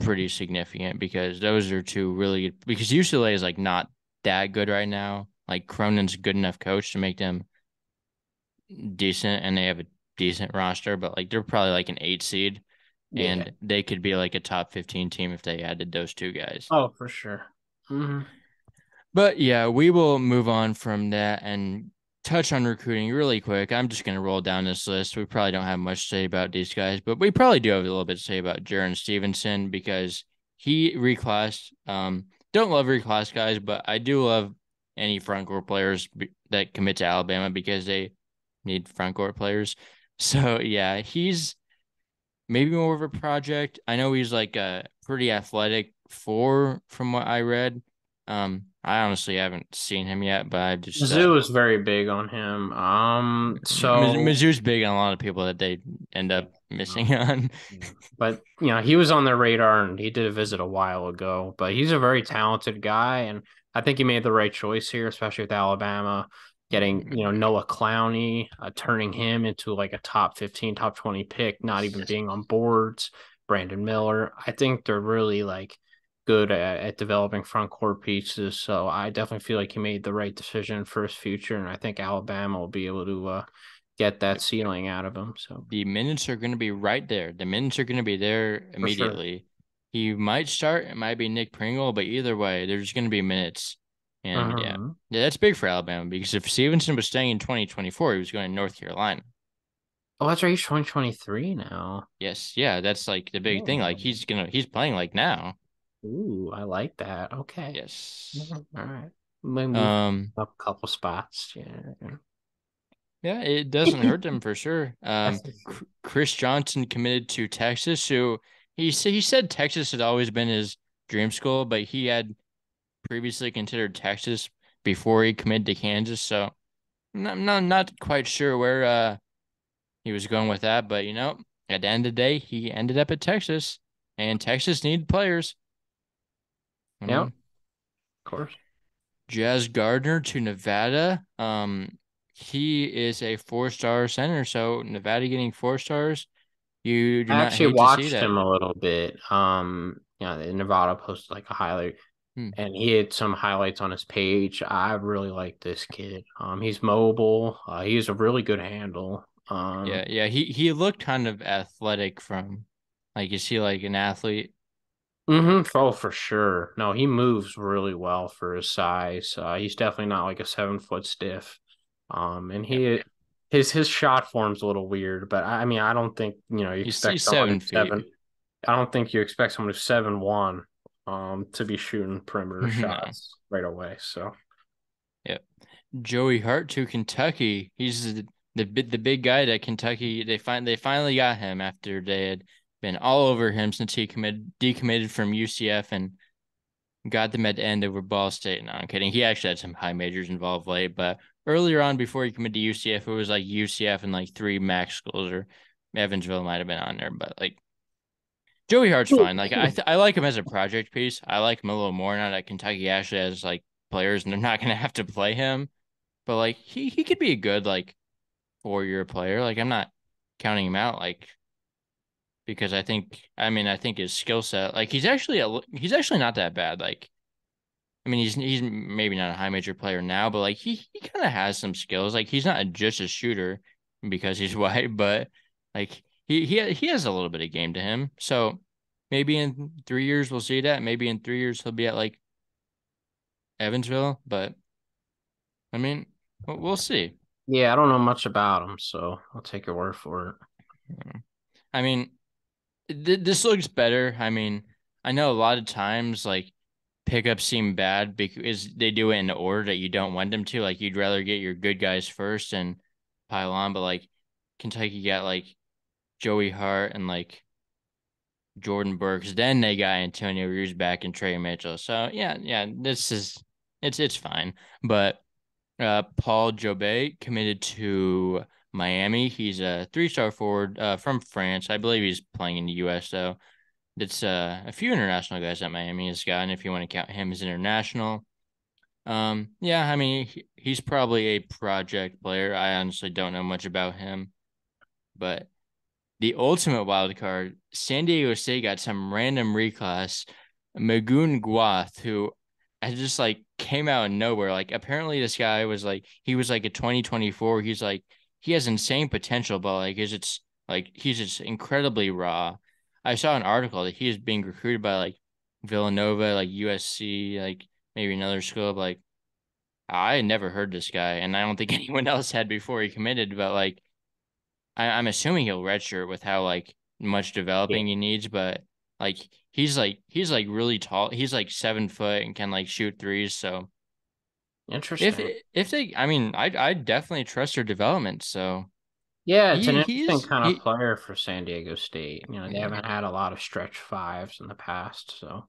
pretty significant because those are two really good because UCLA is like not that good right now. Like Cronin's a good enough coach to make them decent and they have a decent roster, but like they're probably like an 8 seed Yeah. and they could be like a top 15 team if they added those two guys. Oh, for sure. Hmm. But yeah, we will move on from that and touch on recruiting really quick. I'm just going to roll down this list. We probably don't have much to say about these guys, but we probably do have a little bit to say about Jaron Stevenson because he reclassed. Don't love reclass guys, but I do love any front court players that commit to Alabama because they need front court players. So yeah, he's maybe more of a project. I know he's like a pretty athletic four from what I read. I honestly haven't seen him yet, but I just Mizzou is very big on him. So Mizzou's big on a lot of people that they end yeah, up missing on. yeah. But he was on their radar and he did a visit a while ago. But he's a very talented guy, and I think he made the right choice here, especially with Alabama getting Noah Clowney, turning him into like a top 15, top 20 pick, not even being on boards. Brandon Miller. I think they're really like good at developing front court pieces. So I definitely feel like he made the right decision for his future, and I think Alabama will be able to get that ceiling out of him. So The minutes are going to be right there. The minutes are going to be there for sure. immediately. He might start. It might be Nick Pringle, but either way, there's going to be minutes. And yeah, Hmm. yeah, that's big for Alabama because if Stevenson was staying in 2024, he was going to North Carolina. Oh, that's right. He's 2023 now. Yes, yeah, that's like the big thing. Like Oh, he's playing like now. ooh, I like that. Okay. Yes. Mhm. All right. May move Um, up a couple spots. Yeah. yeah, it doesn't hurt them for sure. SEC. Chris Johnson committed to Texas, who he said Texas had always been his dream school, but he had previously considered Texas before he committed to Kansas. So not quite sure where he was going with that, but at the end of the day, he ended up at Texas, and Texas needed players. I Yep, mean, of course. Jazz Gardner to Nevada. He is a 4-star center, so Nevada getting 4 stars. You do I not actually hate to see watched that. him a little bit. Nevada posted like a highlight, Hmm. and he had some highlights on his page. I really like this kid. He's mobile. He has a really good handle. Yeah, yeah. He looked kind of athletic from, like, is he like an athlete? Oh, for sure. No, he moves really well for his size. He's definitely not like a 7 foot stiff. And Yep. his shot form's a little weird, but I mean, I don't think you expect He's someone 7 who's feet. seven. I don't think you expect someone who's 7'1", to be shooting perimeter No. shots right away. So Yep. Joey Hart to Kentucky. He's the big guy that Kentucky they finally got him after they had been all over him since he decommitted from UCF and got them at the end over Ball State. No, I'm kidding. He actually had some high majors involved late, but earlier on before he committed to UCF, it was like UCF and like three MAC schools or Evansville might have been on there, but like Joey Hart's fine. Like I like him as a project piece. I like him a little more now that Kentucky actually has like players and they're not gonna have to play him. But like he could be a good like 4-year player. Like I'm not counting him out like because I think his skill set like he's actually not that bad. Like I mean he's maybe not a high major player now, but like he kind of has some skills. Like he's not just a shooter because he's white, but like he has a little bit of game to him. So maybe in 3 years we'll see that. Maybe in 3 years he'll be at like Evansville, but I mean we'll see. Yeah, I don't know much about him, so I'll take your word for it. I mean this looks better. I mean, I know a lot of times like pickups seem bad because they do it in the order that you don't want them to. Like you'd rather get your good guys first and pile on, but like Kentucky got like Joey Hart and like Jordan Burks. Then they got Antonio Reeves back and Trey Mitchell. So yeah, this is it's fine. But Paul Jobé committed to Miami. He's a 3-star forward from France. I believe he's playing in the U.S. though. It's a few international guys that Miami has gotten, if you want to count him as international. Yeah, I mean he's probably a project player. I honestly don't know much about him, but the ultimate wild card, San Diego State got some random reclass, Magoon Guath, who I just like came out of nowhere. Like apparently this guy was like he was like a 2024. He's like he has insane potential, but like is it's like he's just incredibly raw. I saw an article that he is being recruited by like Villanova, like USC, like maybe another school. But, like I had never heard this guy, and I don't think anyone else had before he committed. But like I'm assuming he'll redshirt with how like much Yeah, developing he needs, but like he's like really tall. He's like 7 foot and can like shoot threes. So if interesting. if they, I mean, I definitely trust their development. So Yeah, it's an he interesting he's kind of he player for San Diego State. They yeah. haven't had a lot of stretch fives in the past, so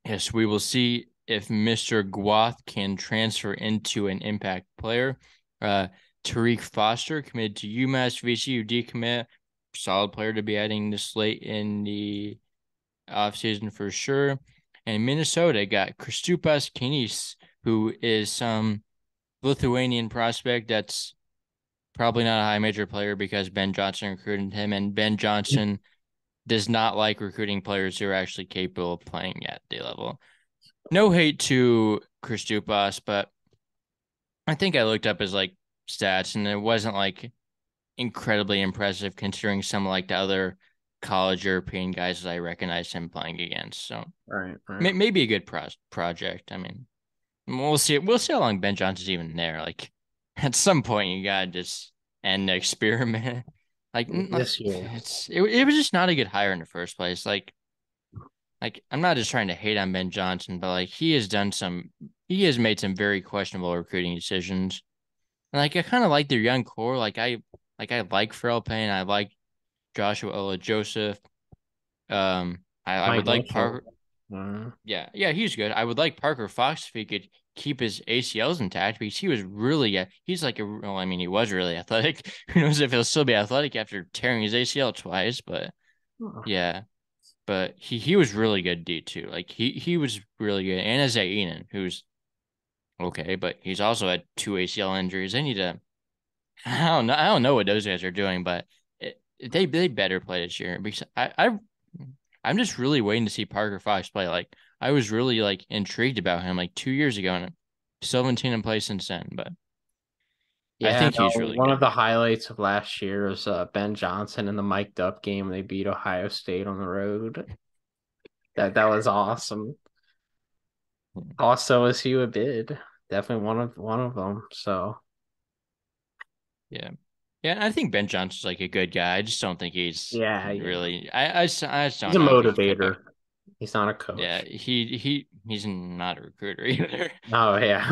Yes, we will see if Mr. Guath can transfer into an impact player. Uh, Tariq Foster committed to UMass, VCU decommit. Solid player to be adding this late in the offseason for sure. And Minnesota got Kristupas Kinis, who is some Lithuanian prospect that's probably not a high major player because Ben Johnson recruited him, and Ben Johnson does not like recruiting players who are actually capable of playing at the level. No hate to Kristupas, but I think I looked up his like stats and it wasn't like incredibly impressive considering some like the other college European guys that I recognized him playing against. So right, right. maybe a good project. I mean, we'll see. We'll see how long Ben Johnson's even there. Like at some point, you gotta just end the experiment. Like This year. it was just not a good hire in the first place. Like I'm not just trying to hate on Ben Johnson, but like he has made some very questionable recruiting decisions. And like I kind of like their young core. I like Pharrell Payne. I like Joshua Ola Joseph. I Mike would like Mitchell. Parker. Mm. Yeah, he's good. I would like Parker Fox if he could keep his ACLs intact because he was really, he's like well, I mean, he was really athletic. Who knows if he'll still be athletic after tearing his ACL twice? But yeah, but he was really good D too. Like he was really good. And Isaiah Enon, who's okay, but he's also had 2 ACL injuries. They need to. I don't know what those guys are doing, but they better play this year because I'm just really waiting to see Parker Fox play. Like I was really like intrigued about him like 2 years ago, and still haven't seen him play since then. But I Yeah, think no, he's really one of good. the highlights of last year was Ben Johnson in the mic'd up game. They beat Ohio State on the road. That was awesome. Also, as you a bid, definitely one of them. So Yeah, yeah. And I think Ben Johnson's like a good guy. I just don't think he's yeah, yeah, really. I just he's don't a know if he can cut motivator. back. He's not a Yeah, coach. he's not a recruiter either. Oh yeah,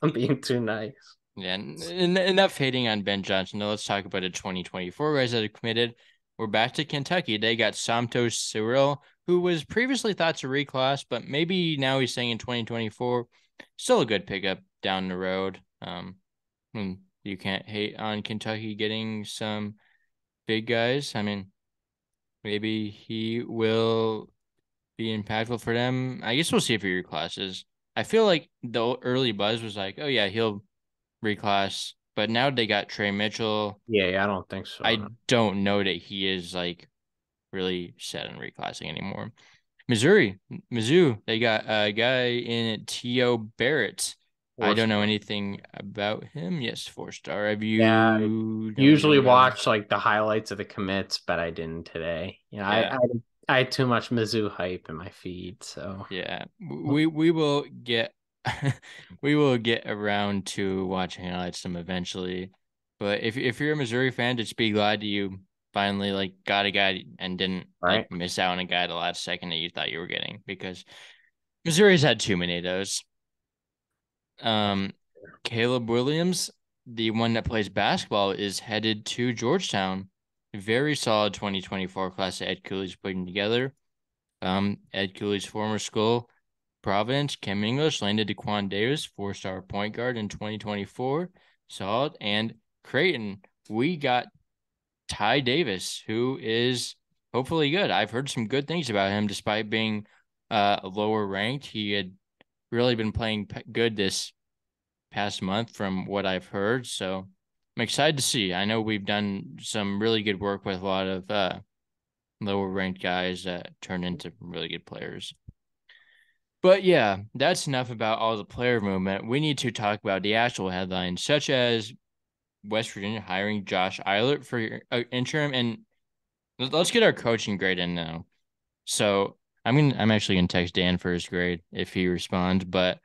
I'm being too nice. Yeah, enough hating on Ben Johnson. Now let's talk about the 2024 guys that have committed. We're back to Kentucky. They got Santos Cyril, who was previously thought to reclass, but maybe now he's saying in 2024. Still a good pickup down the road. You can't hate on Kentucky getting some big guys. I mean, maybe he will be impactful for them. I guess we'll see if he reclasses. I feel like the early buzz was like, oh yeah, he'll reclass, but now they got Trey Mitchell. Yeah, I don't think so. I No. don't know that he is like really set on reclassing anymore. Missouri, Mizzou, they got a guy in T.O. Barrett. I don't know Four-star. anything about him. Yes, 4-star. Have Yeah, I you know anything usually about him? watch like the highlights of the commits, but I didn't today. Yeah, I had too much Mizzou hype in my feed, so yeah. We will get we will get around to watching highlights them eventually. But if you're a Missouri fan, just be glad you finally like got a guy and didn't right. like miss out on a guy the last second that you thought you were getting because Missouri's had too many of those. Um, Caleb Williams, the one that plays basketball, is headed to Georgetown. Very solid 2024 class that Ed Cooley's putting together. Ed Cooley's former school, Providence, Kim English landed DeQuan Davis, 4-star point guard in 2024. Solid. And Creighton, we got Ty Davis, who is hopefully good. I've heard some good things about him despite being lower ranked. He had really been playing good this past month from what I've heard. So I'm excited to see. I know we've done some really good work with a lot of lower ranked guys that turn into really good players. But yeah, that's enough about all the player movement. We need to talk about the actual headlines, such as West Virginia hiring Josh Eilert for interim. And let's get our coaching grade in now. So I'm actually gonna text Dan for his grade if he responds. But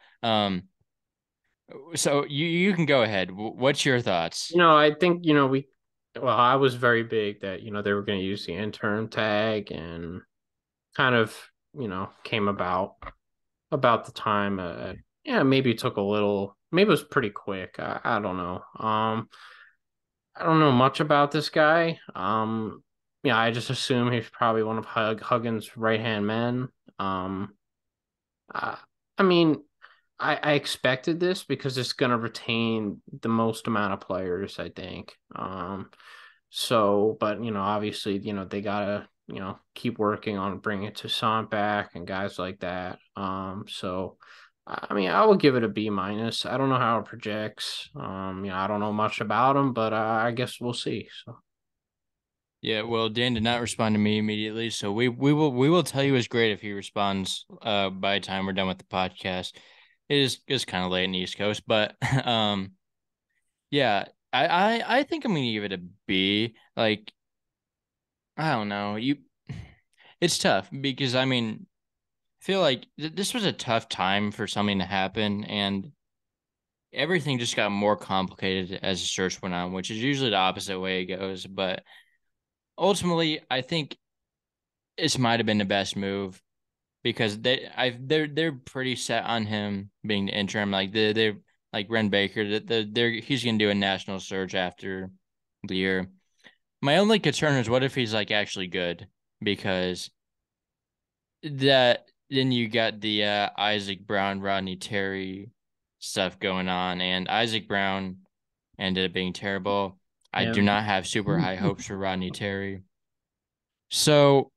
so you can go ahead. What's your thoughts? I think, well, I was very big that, they were going to use the intern tag and kind of, came about the time. Yeah, maybe it took a little, maybe it was pretty quick. I don't know. I don't know much about this guy. Yeah, I just assume he's probably one of Huggins' right hand men. Um, I, I mean, I expected this because it's going to retain the most amount of players, I think. So, but obviously, they gotta keep working on bringing Toussaint back and guys like that. So. I mean, I will give it a B minus. I don't know how it projects. I don't know much about him, but I guess we'll see. So, Yeah, well, Dan did not respond to me immediately, so we will tell you his grade if he responds by the time we're done with the podcast. It is kind of late in the East Coast, but yeah, I think I'm gonna give it a B. Like, I don't know. It's tough because I mean, I feel like this was a tough time for something to happen, and everything just got more complicated as the search went on, which is usually the opposite way it goes. But ultimately, I think this might have been the best move because they're pretty set on him being the interim. Like they're like Ren Baker, they're he's gonna do a national search after the year. My only concern is what if he's like actually good? Because that then you got the Isaac Brown, Rodney Terry stuff going on, and Isaac Brown ended up being terrible. I yeah. do not have super high hopes for Rodney Terry. So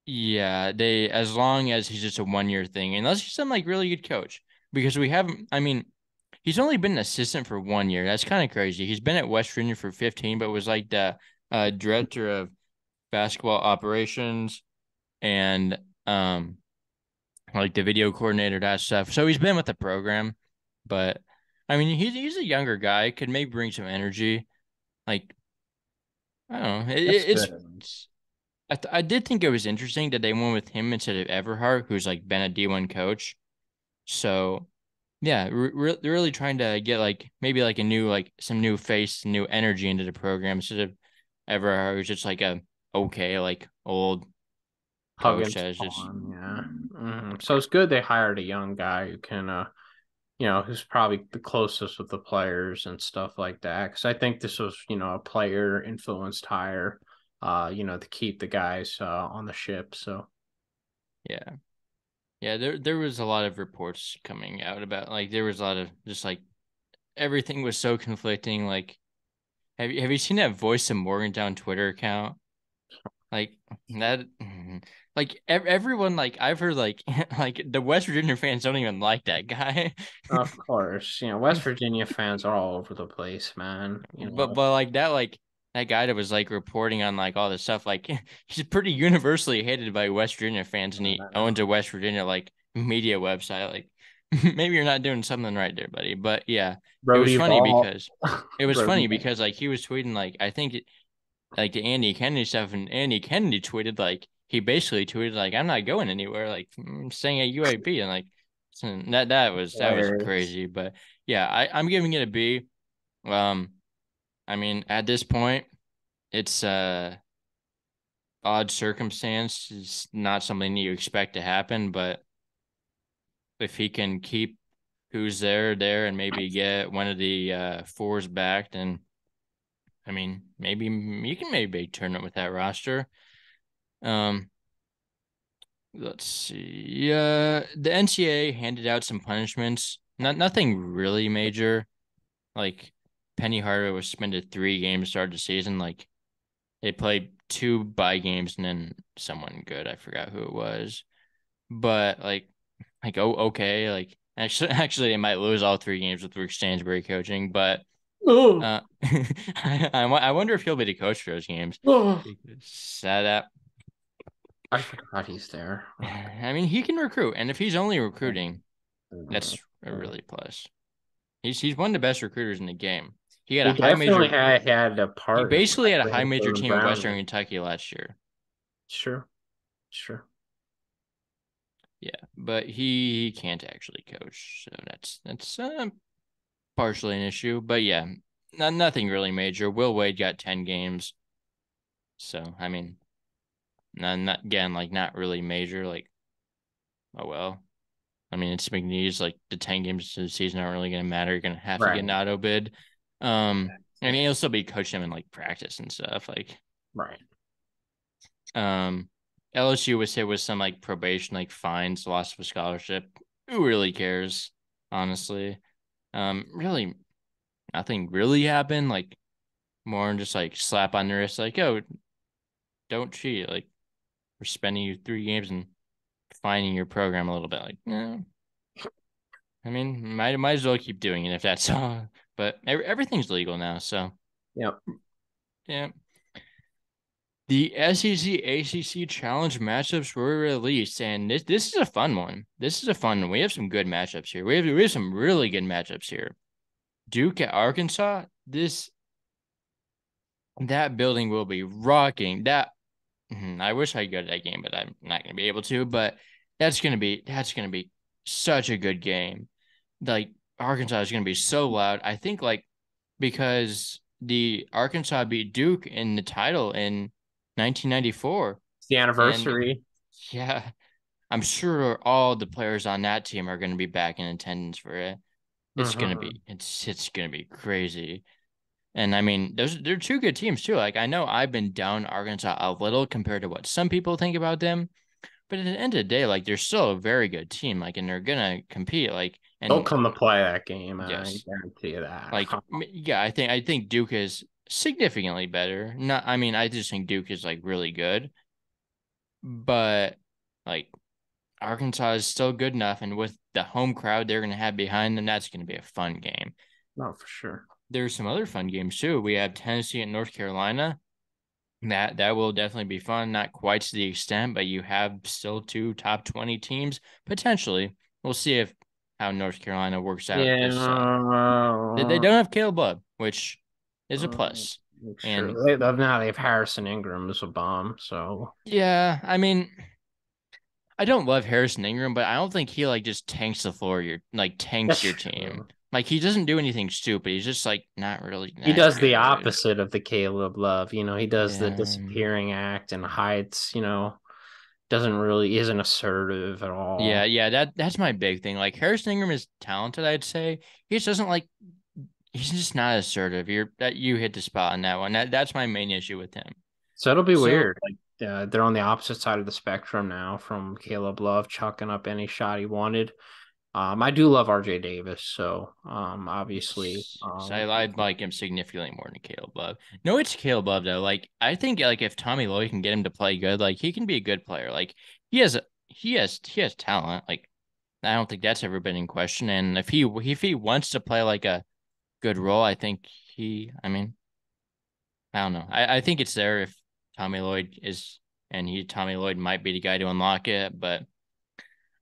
yeah, they as long as he's just a 1 year thing, unless he's some like really good coach. Because we haven't I mean, he's only been an assistant for 1 year. That's kind of crazy. He's been at West Virginia for 15, but was like the director of basketball operations and like the video coordinator, that stuff. So he's been with the program, but I mean he's a younger guy, could maybe bring some energy. Like I don't know. That's It's good. I did think it was interesting that they went with him instead of Everhart, who's like been a D1 coach. So yeah, they're really trying to get like maybe like a new like some new face, new energy into the program instead of Everhart, who's just like a okay like old coach Huggins that is just on, yeah. So it's good they hired a young guy who can, who's probably the closest with the players and stuff like that. Because I think this was, a player influenced hire, to keep the guys on the ship. So yeah. Yeah, there was a lot of reports coming out about like there was a lot of just like everything was so conflicting. Like have you seen that Voice of Morgantown Twitter account? Like that, like everyone, like I've heard, like like the West Virginia fans don't even like that guy. Of course, West Virginia fans are all over the place, man. But like that guy that was like reporting on like all this stuff, like he's pretty universally hated by West Virginia fans, and he Uh, owns a West Virginia like media website. Like maybe you're not doing something right there, buddy. But yeah, it was Brody funny Ball, because it was Brody funny Ball. because like he was tweeting like I think like the Andy Kennedy stuff, and Andy Kennedy tweeted like he basically tweeted like I'm not going anywhere, like I'm staying at UAB, and like so that was Hilarious. crazy. But yeah, I'm giving it a B. Um, I mean at this point it's odd circumstance. It's not something you expect to happen, but if he can keep who's there and maybe get one of the fours back, then I mean maybe you can maybe turn it with that roster. Um, let's see. The NCAA handed out some punishments. Nothing really major. Like Penny Hardaway was suspended 3 games to start the season. Like they played 2 bye games and then someone good. I forgot who it was. But like oh okay. Like actually they might lose all 3 games with Rick Stansbury coaching. But Oh, I wonder if he'll be the coach for those games. oh. Because that I forgot he's there. I mean he can recruit, and if he's only recruiting, that's a really plus. He's one of the best recruiters in the game. He had a He high definitely major. had a He part in basically had a high the major Golden team at Brown. Western Kentucky last year. Sure, sure. Yeah, but he can't actually coach, so that's partially an issue. But yeah, nothing really major. Will Wade got 10 games, so I mean, not again like not really major. Like oh well. I mean, it's McNeese. Like the 10 games of the season aren't really going to matter. You're going to have to get Right, an auto bid. I mean, he'll still be coaching him in like practice and stuff. Like, right. um, LSU was hit with some like probation, like fines, loss of a scholarship. Who really cares? Honestly, really nothing really happened. Like more than just like slap on the wrist, like, oh, don't cheat. Like we're spending you 3 games and fining your program a little bit. Like, no. I mean, might as well keep doing it if that's all. But everything's legal now, so Yep. yeah. The SEC-ACC Challenge matchups were released, and this is a fun one. This is a fun one. We have some good matchups here. We have some really good matchups here. Duke at Arkansas. That building will be rocking. I wish I could go to that game, but I'm not gonna be able to. But that's gonna be such a good game. Like Arkansas is gonna be so loud. I think like because the Arkansas beat Duke in the title in 1994. It's the And anniversary. yeah, I'm sure all the players on that team are going to be back in attendance for it. Hmm. It's going to be crazy. And I mean, they're 2 good teams too. Like I know I've been down Arkansas a little compared to what some people think about them, but at the end of the day, like they're still a very good team. Like and they're gonna compete. Like They'll and come to play that game. I yes, guarantee you that. like yeah, I think Duke is significantly better. Not, I mean, I just think Duke is like really good, but like Arkansas is still good enough, and with the home crowd they're gonna have behind them, that's gonna be a fun game. No, for sure. There's some other fun games too. We have Tennessee and North Carolina. That will definitely be fun. Not quite to the extent, but you have still 2 top 20 teams potentially. We'll see if how North Carolina works out Yeah. this. They don't have Caleb Love, which is a Uh, plus. And sure. Now they have Harrison Ingram as a bomb. So yeah, I mean, I don't love Harrison Ingram, but I don't think he like just tanks the floor. Your like that's tanks your team. true. Like he doesn't do anything stupid. He's just like not really He that does the good. opposite of the Caleb Love. He does the Yeah. disappearing act and hides. Doesn't really isn't assertive at Yeah, all. yeah, that's my big thing. Like Harrison Ingram is talented, I'd say. He just doesn't like he's just not assertive. You hit the spot on that one. That's my main issue with him. So it'll be So weird. Like they're on the opposite side of the spectrum now, from Caleb Love chucking up any shot he wanted I do love RJ Davis, so obviously, So I'd like him significantly more than Caleb Love. No, it's Caleb Love though. Like I think like if Tommy Lloyd can get him to play good, like he can be a good player. Like he has talent. Like I don't think that's ever been in question. And if he wants to play like a good role, I think I mean, I don't know. I think it's there if Tommy Lloyd is and Tommy Lloyd might be the guy to unlock it, but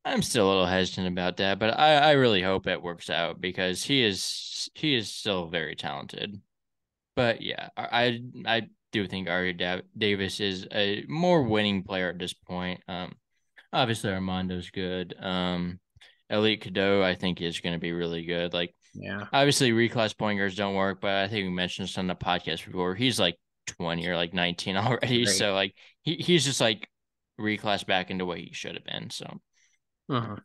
I'm still a little hesitant about that. But I really hope it works out because he is still very talented. But yeah, I do think Davis is a more winning player at this point. Obviously Armando's good. Elite Cadeau I think is going to be really good. Like yeah, obviously reclass point guards don't work, but I think we mentioned this on the podcast before. He's like 20 or like 19 already, great. so like he's just like reclass back into what he should have been. So Uh-huh.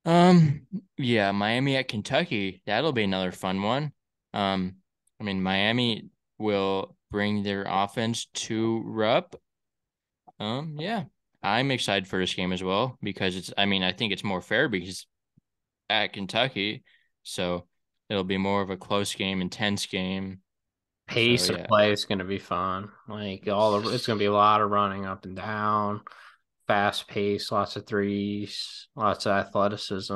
um, yeah, Miami at Kentucky. That'll be another fun one. I mean, Miami will bring their offense to Rupp. Yeah, I'm excited for this game as well because I mean, I think it's more fair because at Kentucky, so it'll be more of a close game, intense game. So Pace of yeah, play is going to be fun. It's going to be a lot of running up and down, fast pace, lots of threes, lots of athleticism.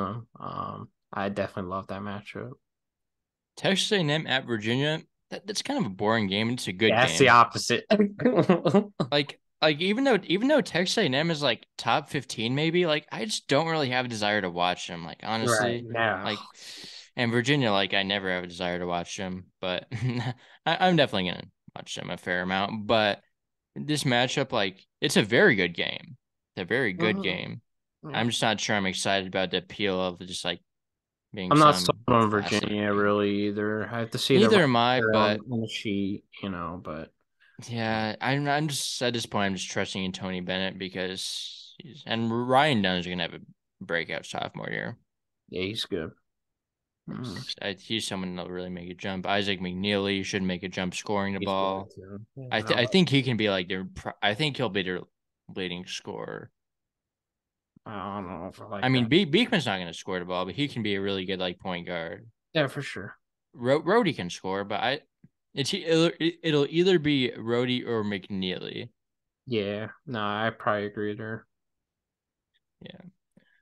I definitely love that matchup. Texas A&M at Virginia. That's kind of a boring game. It's a good Yeah, it's the game. opposite. Like even though Texas A&M is like top 15 maybe, like I just don't really have a desire to watch them, like Right honestly. now. Like and Virginia, like I never have a desire to watch them, but I'm definitely gonna watch them a fair amount. But this matchup, like it's a very good game. It's a very good Mhm. game. Yeah. I'm just not sure I'm excited about the appeal of just like being I'm not sold some on classic Virginia game. really either. I have to see the Neither am I, roster but on the sheet, but yeah, I'm just at this point I'm just trusting in Tony Bennett because and Ryan Dunn's gonna have a breakout sophomore year. yeah, he's good. Mm. He's someone that'll really make a jump. Isaac McNeely should make a jump scoring the He's good ball. too. I think he can be like I think he'll be their leading scorer. I don't know if I I like mean, that. Beekman's not gonna score the ball, but he can be a really good like point guard. Yeah, for sure. Rhodey can score, but it'll either be Rhodey or McNeely. Yeah, no, I probably agree there. Yeah.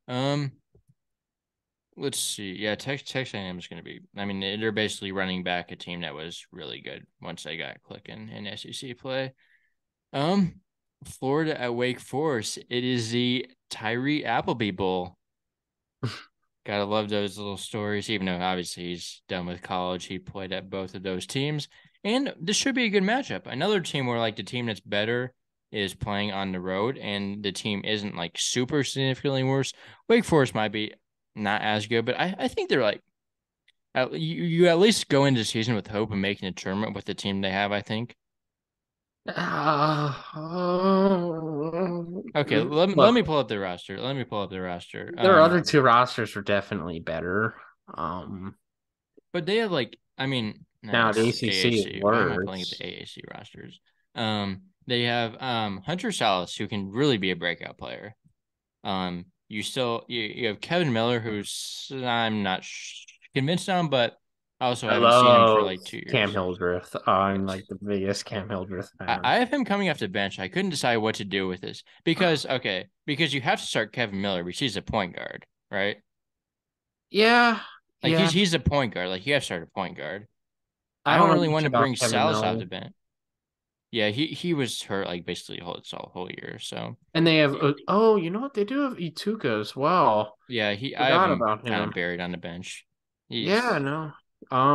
Um. Let's see. Yeah, Texas A&M is going to be. I mean, they're basically running back a team that was really good once they got clicking in SEC play. Um, Florida at Wake Forest. It is the Tyree Appleby Bowl. Gotta love those little stories. Even though obviously he's done with college, he played at both of those teams, and this should be a good matchup. Another team where like the team that's better is playing on the road, and the team isn't like super significantly worse. Wake Forest might be not as good, but I think they're like you at least go into the season with hope of making a tournament with the team they have, I think. Uh, Okay, let me look, pull up the roster. Let me pull up the roster. their other two rosters are definitely better. Um, But they have like I mean, no, Now the it's ACC is AAC. Why am I pulling up the worse. AAC rosters? They have Hunter Salas who can really be a breakout player. You have Kevin Miller who's I'm not convinced on, but I also I haven't seen him for love like 2 years. Cam Hildreth. I'm Yes. like the biggest Cam Hildreth fan. I have him coming off the bench. I couldn't decide what to do with this because you have to start Kevin Miller because he's a point guard, right? Yeah, Like yeah. he's a point guard. Like you have to start a point guard. I I don't don't know really much want to about bring Kevin Salas off Miller. the bench. Yeah, he was hurt like basically whole year. So And they have you know what? They do have Ituka as well. yeah, I have Forgot him about kind of him. buried on the bench. Yeah, He's no.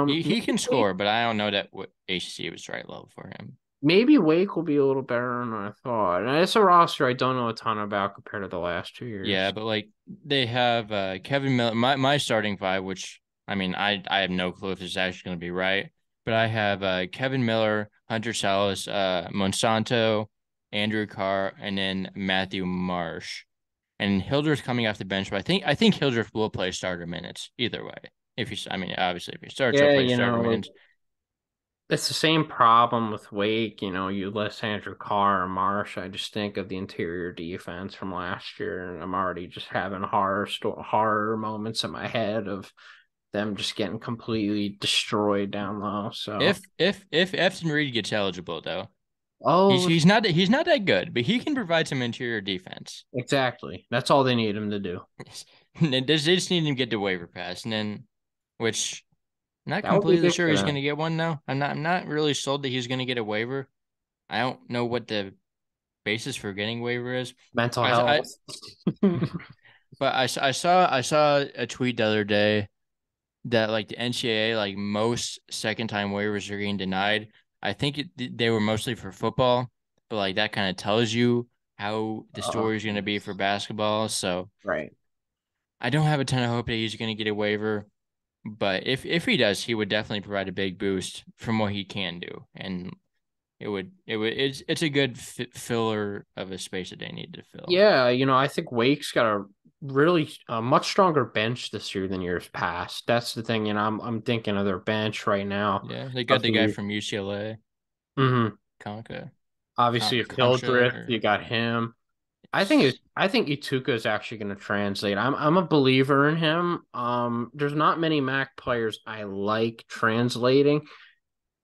he Maybe can score, but I don't know that what HC was the right level for him. maybe Wake will be a little better than I thought. And it's a roster I don't know a ton about compared to the last 2 years. Yeah, but like they have Kevin Miller, my starting five, which I mean I have no clue if this is actually going to be right, but I have Kevin Miller, Hunter Salas, Monsanto, Andrew Carr, and then Matthew Marsh. And Hildreth's coming off the bench, but I think Hildreth will play starter minutes either way. If you, I mean, obviously if he starts, he'll Yeah, play starter minutes. It's the same problem with Wake. You list Andrew Carr or Marsh. I just think of the interior defense from last year, and I'm already just having horror moments in my head of them just getting completely destroyed down low. So, If Efton Reed gets eligible though, oh, he's not that good, but he can provide some interior defense. exactly. That's all they need him to do. They just need him to get the waiver pass, and then which not That would be completely big sure for he's going them. to get one though. I'm not really sold that he's going to get a waiver. I don't know what the basis for getting waiver is. Mental I health. but I saw a tweet the other day that like the NCAA like most second time waivers are getting denied. I think they were mostly for football, but like that kind of tells you how the story is going to be for basketball. So Right. I don't have a ton of hope that he's going to get a waiver, but if he does, he would definitely provide a big boost from what he can do, and it's a good filler of a space that they need to fill. Yeah, I think Wake's got a much stronger bench this year than years past. That's the thing, I'm thinking of their bench right now. Yeah, they got Of the guy the from UCLA, hmm Conca, Obviously if Concha, Hildreth, or you got him. I think Ituka is actually going to translate. I'm a believer in him. There's not many Mac players I like translating.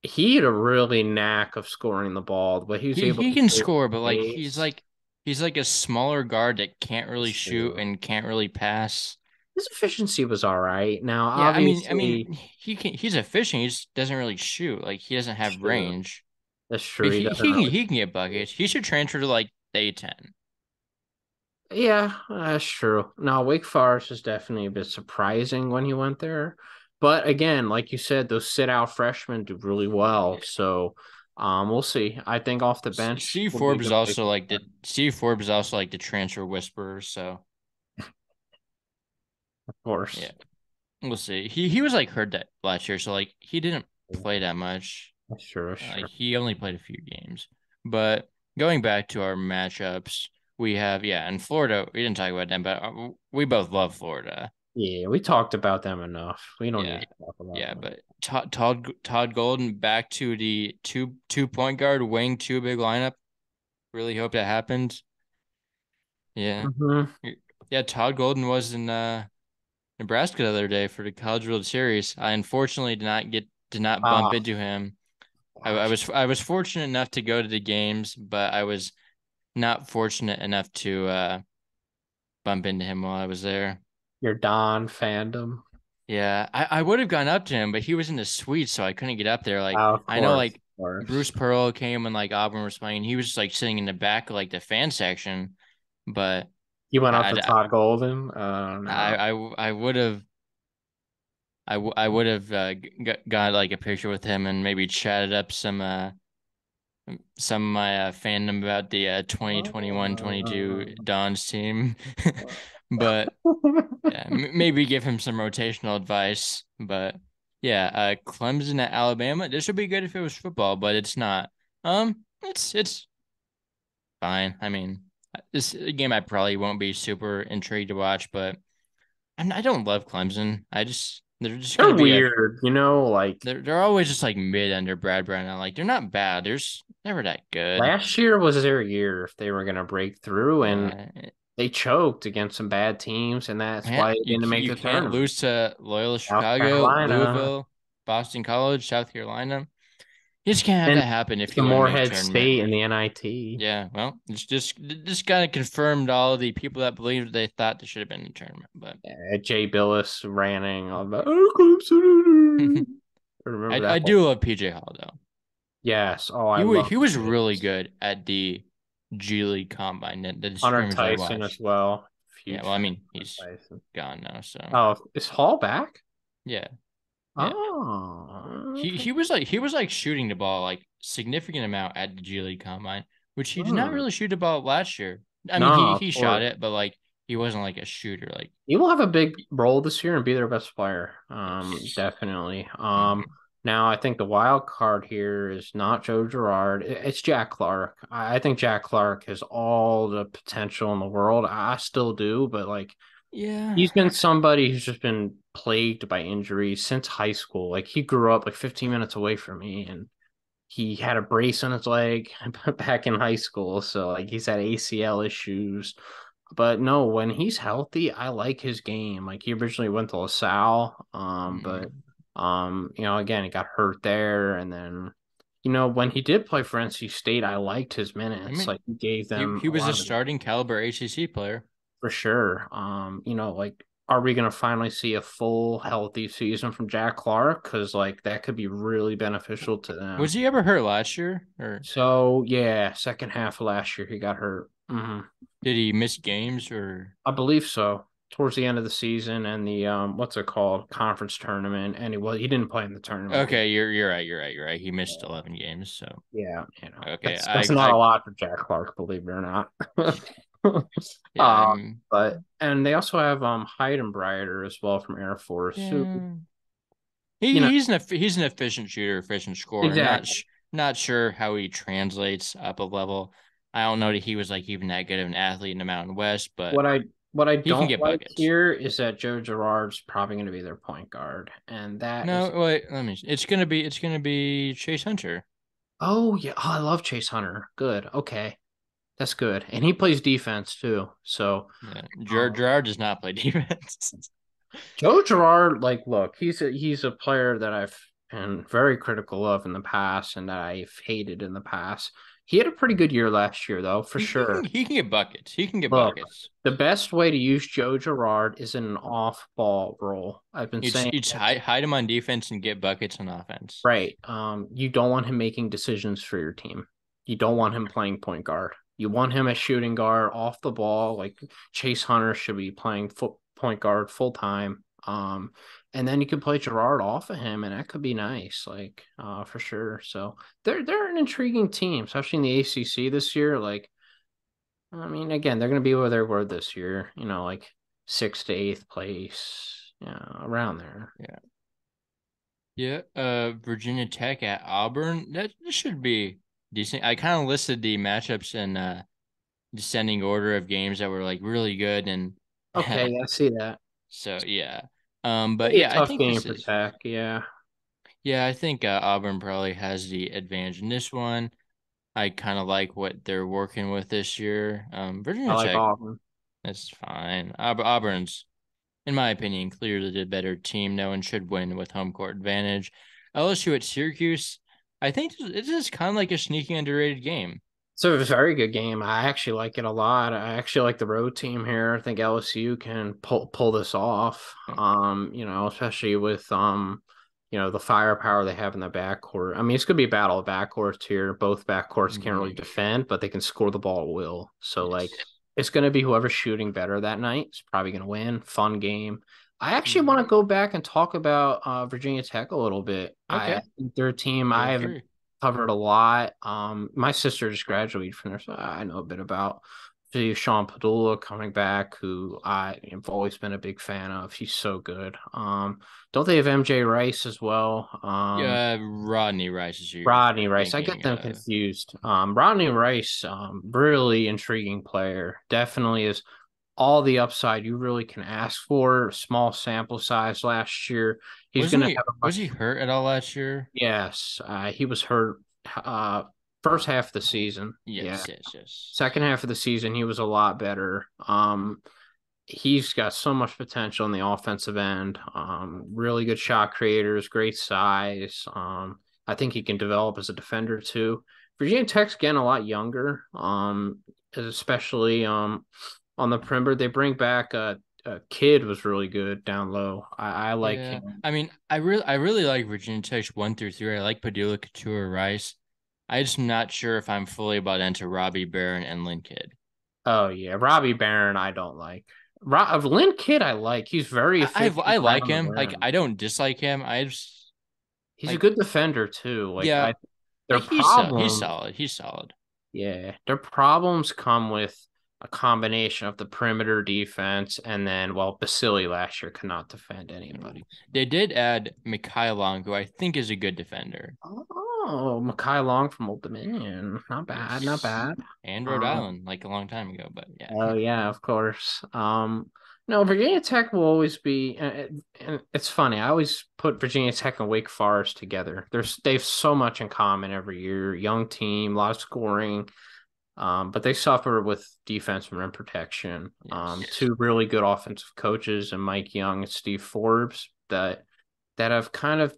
He had a really knack of scoring the ball, but he was able he to can save score, but like space. he's like a smaller guard that can't really That's shoot true. and can't really pass. His efficiency was all right. Now, Yeah, obviously, he's efficient. He just doesn't really shoot. Like he doesn't that's have true. range, That's true. but He doesn't really. he can get buckets. He should transfer to like the A10. Yeah, that's true. Now, Wake Forest is definitely a bit surprising when he went there. But again, like you said, those sit out freshmen do really well. Yeah. So we'll see. I think off the bench will be a good place to start. Steve Forbes is also like the transfer whisperer. So Of yeah, course. we'll see. He was like hurt that last year, so like he didn't play that much. That's true. That's Like true. he only played a few games. But going back to our matchups, we have in Florida. We didn't talk about them, but we both love Florida. Yeah, we talked about them enough. We don't need Yeah, to talk about yeah. them. But Todd Golden back to the two point guard wing two big lineup. Really hope that happens. Yeah, Hmm. yeah. Todd Golden was in Nebraska the other day for the College World Series. I unfortunately did not bump Ah, into him. gosh. I was fortunate enough to go to the games, but I was not fortunate enough to bump into him while I was there. Your Don fandom. Yeah, I would have gone up to him, but he was in the suite, so I couldn't get up there. Like Oh, of I know course. like Of course. Bruce Pearl came when like Auburn was playing. He was just like sitting in the back of like the fan section, but You went up to I Todd Golden? No. I would have I would have got like a picture with him and maybe chatted up some of my fandom about the 2021-22 Dons team. But yeah, maybe give him some rotational advice. But yeah, Clemson at Alabama. This would be good if it was football, but it's not. It's fine. I mean, this game I probably won't be super intrigued to watch, but I don't love Clemson. They're just They're gonna be weird, like they're always just like mid under Brad Brown. I'm like they're not bad. They're just never that good. last year was their year if they were going to break through, and Yeah, they choked against some bad teams, and that's why they didn't make you the can't tournament. lose to Loyola South Chicago, Carolina Louisville, Boston College, South Carolina. You just can't have and that happen if the you want to make a Morehead tournament. State in the NIT. Yeah, well, it's just kind of confirmed all the people that believed they thought they should have been in the tournament. But Jay Billis ranting about Clemson. I remember I that whole. do love PJ Hall though. Yes. Oh, I love He was it. really good at the G League Combine, the Hunter scrimmage I Tyson as watched. well. Yeah, Huge well, I fan mean, of he's Hunter Tyson. gone now, so Oh, is Hall back? yeah, yeah. Oh, okay. He was like shooting the ball like significant amount at the G League Combine, which he did not Hmm. really shoot the ball last year. I mean, No, of he shot course. it, but like he wasn't like a shooter. Like He will have a big role this year and be their best player. yes, Definitely. hmm Now I think the wild card here is not Joe Girard. It's Jack Clark. I think Jack Clark has all the potential in the world. I still do, but like Yeah. He's been somebody who's just been plagued by injuries since high school. Like he grew up like 15 minutes away from me, and he had a brace on his leg back in high school. So like he's had ACL issues. But no, when he's healthy, I like his game. Like he originally went to LaSalle, but Mm. again, he got hurt there, and then when he did play for NC State, I liked his I minutes. mean, Like he gave them he a was a lot of starting caliber ACC player. for sure. Like, are we gonna finally see a full healthy season from Jack Clark? Because like that could be really beneficial to Was them. he ever hurt last year, or So yeah, second half of last year he got hurt. did he miss games, or? I believe so. Towards the end of the season and the what's it called, conference tournament, and he didn't play in the tournament game. Okay, you're right. He missed 11 games, so Yeah, okay, that's not a lot for Jack Clark, believe it or not. yeah, uh, but and they also have Heidenbreiter as well from Air Force, who yeah. you know He's an efficient shooter, efficient scorer. exactly Not sure how he translates up a level. I don't know that he was like even that good of an athlete in the Mountain West, but what I he can don't get like buckets. here is that Joe Girard's probably going to be their point guard, and that is No, wait, let me. It's gonna be Chase Hunter. oh yeah, oh, I love Chase Hunter. Good, okay, that's good, and he plays defense too. So Yeah, um, Gerard does not play defense. Joe Girard, like, look, he's a player that I've been very critical of in the past, and that I've hated in the past. He had a pretty good year last year, though, for sure. He can get buckets. He can get Look, buckets. the best way to use Joe Girard is in an off-ball role. I've been saying It's that, hide him on defense and get buckets on offense. right. You don't want him making decisions for your team. You don't want him playing point guard. You want him as shooting guard off the ball. Like Chase Hunter should be playing point guard full time. And then you can play Gerard off of him, and that could be nice, like for sure. So they're an intriguing team, especially in the ACC this year. Like, I mean, again, they're going to be where they were this year. Like sixth to eighth place, around there. Yeah. Yeah. Virginia Tech at Auburn. That should be decent. I kind of listed the matchups in descending order of games that were like really good and Okay, I see that. so yeah. It'll But be a yeah, I tough think game this for is Tech. Yeah, yeah, I think Auburn probably has the advantage in this one. I kind of like what they're working with this year. I Virginia like Tech, Auburn. that's fine. Auburn's, in my opinion, clearly the better team. No one should win with home court advantage. LSU at Syracuse, I think this is kind of like a sneaky underrated game. So it was a very good game. I actually like it a lot. I actually like the road team here. I think LSU can pull this off. Especially with the firepower they have in the backcourt. I mean, it's gonna be a battle of backcourts here. Both backcourts can't really Mhm. defend, but they can score the ball at will. So like Yes. it's gonna be whoever's shooting better that night is probably gonna win. Fun game. I actually Mhm. want to go back and talk about Virginia Tech a little bit. I Okay, think their team I feel haven't free. covered a lot. My sister just graduated from there, so I know a bit about Sean Padula coming back, who I have always been a big fan of. He's so good. Don't they have MJ Rice as well? Yeah, Rodney Rice is you're Rodney Rice. I get thinking them of. confused. Rodney Rice, really intriguing player. Definitely is all the upside you really can ask for. Small sample size last year. He's going to have a Was much he hurt at all last year? Yes, he was hurt first half of the season. Yeah. Yes, yes, yes. Second half of the season, he was a lot better. He's got so much potential in the offensive end. Really good shot creators, great size. I think he can develop as a defender too. Virginia Tech's getting a lot younger. Especially on the perimeter. They bring back a kid was really good down low. I like Yeah. him. I mean, I really like Virginia Tech's 1 through 3. I like Padula, Couture, Rice. I just not sure if I'm fully bought into Robbie Barron and Lynn Kidd. Oh yeah, Robbie Barron, I don't like. Lynn Kidd, I like. He's very efficient I like around the him. Like rim. I don't dislike him. I just He's a like good defender too. Like yeah, their he's problems, solid. He's solid. yeah, their problems come with a combination of the perimeter defense and then, well, Basili last year could not defend anybody. They did add Mikhail Long, who I think is a good defender. Oh, Makai Long from Old Dominion, not bad, not Yes. bad. And Rhode Um, Island, like a long time ago, but yeah. Oh yeah, of course. No, Virginia Tech will always be, and it's funny. I always put Virginia Tech and Wake Forest together. They've so much in common every year. Young team, a lot of scoring, but they suffer with defense and rim protection. Yes. Two really good offensive coaches, and Mike Young and Steve Forbes that have kind of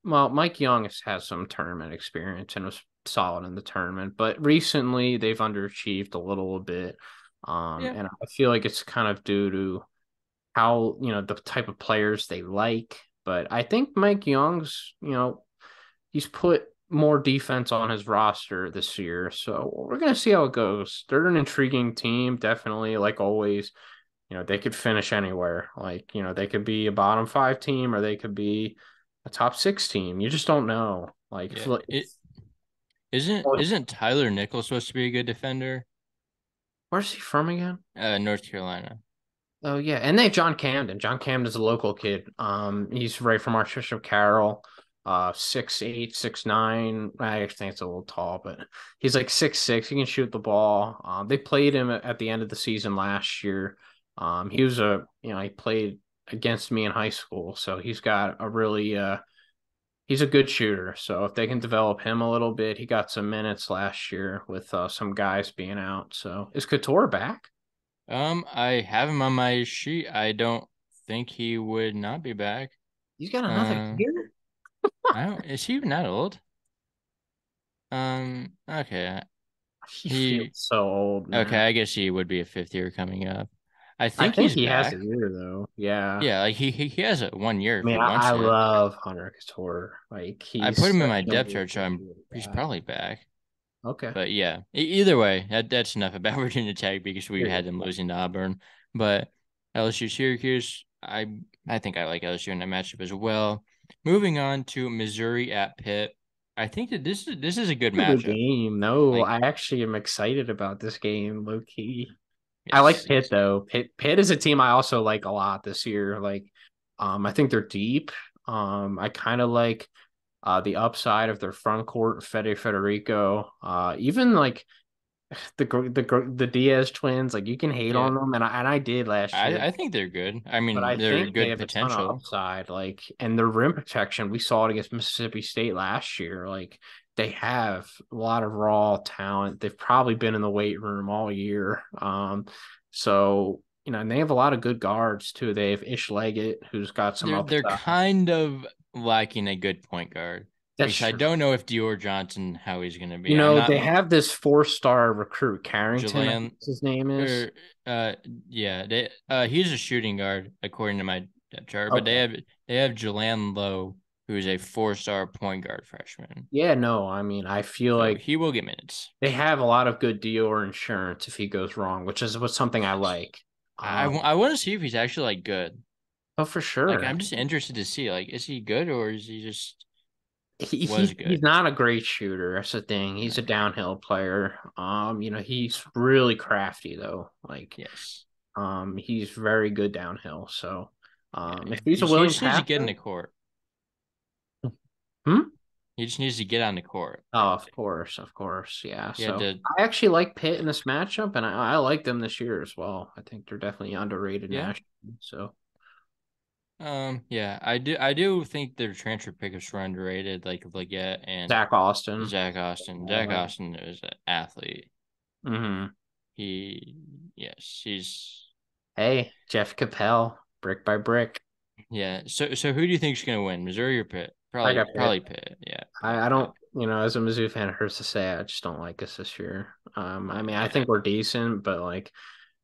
well, Mike Young has had some tournament experience and was solid in the tournament, but recently they've underachieved a little bit. Yeah. And I feel like it's kind of due to how, the type of players they like. But I think Mike Young's, he's put more defense on his roster this year. So we're going to see how it goes. They're an intriguing team, definitely, like always. They could finish anywhere. Like, they could be a bottom five team or they could be a top six team. You just don't know. Like, Yeah. Isn't Tyler Nichols supposed to be a good defender? where's he from again? North Carolina. Oh yeah, and they have John Camden. John Camden's a local kid. He's right from Archbishop Carroll. 6'8", 6'9". I actually think it's a little tall, but he's like 6'6". He can shoot the ball. They played him at the end of the season last year. He was he played against me in high school, so he's got a really he's a good shooter. So if they can develop him a little bit, he got some minutes last year with some guys being out. So is Couture back? I have him on my sheet. I don't think he would not be back. He's got another Uh, year. I don't. Is he even that old? Okay. He feels He so old, okay. man. I guess he would be a fifth year coming up. I I think think he's he has a back. year though. Yeah. Yeah, like he has a 1 year I if mean, he I wants it. love Hunter Couture. Like I he's put him in such my a depth chart, so really he's bad. probably back. Okay. But yeah, either way, that's enough about Virginia Tech because we Here had you them go. losing to Auburn. But LSU Syracuse, I think I like LSU in that matchup as well. Moving on to Missouri at Pitt, I think that this is a good It's a good matchup. game. No, Like I actually am excited about this game, low key. I like yes, Pitt yes, though. Pitt is a team I also like a lot this year. Like, I think they're deep. I kind of like the upside of their front court, Federico. Even like the Diaz twins, like you can hate yeah. on them, and I did last year, I think they're good. I but I mean, they're think they good have a ton of potential. upside. Like, and their rim protection, we saw it against Mississippi State last year. Like, they have a lot of raw talent. They've probably been in the weight room all year. So and they have a lot of good guards too. They have Ish Leggett, who's got some They're upside. kind of lacking a good point guard That's because I true. don't know if Dior Johnson how he's gonna be. I'm They not have this four-star recruit, Carrington, I think Jalen his name is. or yeah, he's a shooting guard according to my depth chart, but Okay. they have Jalen Lowe, who is a 4-star point guard freshman. Yeah, no, I mean, I feel So like he will get minutes. they have a lot of good Dior insurance if he goes wrong, which is something I Yes. like. I want to see if he's actually like good. Oh, for Like sure. I'm just interested to see like is he good or is he just was He's good? not a great shooter. That's the thing. He's a downhill player. He's really crafty though. Like, Yes. he's very good downhill. So, Yeah. if he's a He willing just needs to get in passer, the court. hmm? He just needs to get on the court. Oh, of course, yeah. He had So to I actually like Pitt in this matchup, and I like them this year as well. I think they're definitely underrated yeah. nationally. So Yeah, I do think their transfer pickups were underrated, like Leggett and Zach Austin. Zach Austin. Zach Austin is an athlete. Hmm. He, yes, he's Hey, Jeff Capel, brick by brick. yeah. So who do you think's gonna win, Missouri or Pitt? I got Pitt. Probably Pitt. Yeah, Pitt. I don't, as a Mizzou fan, it hurts to say I just don't like us this year. I mean, I Yeah, think we're decent, but like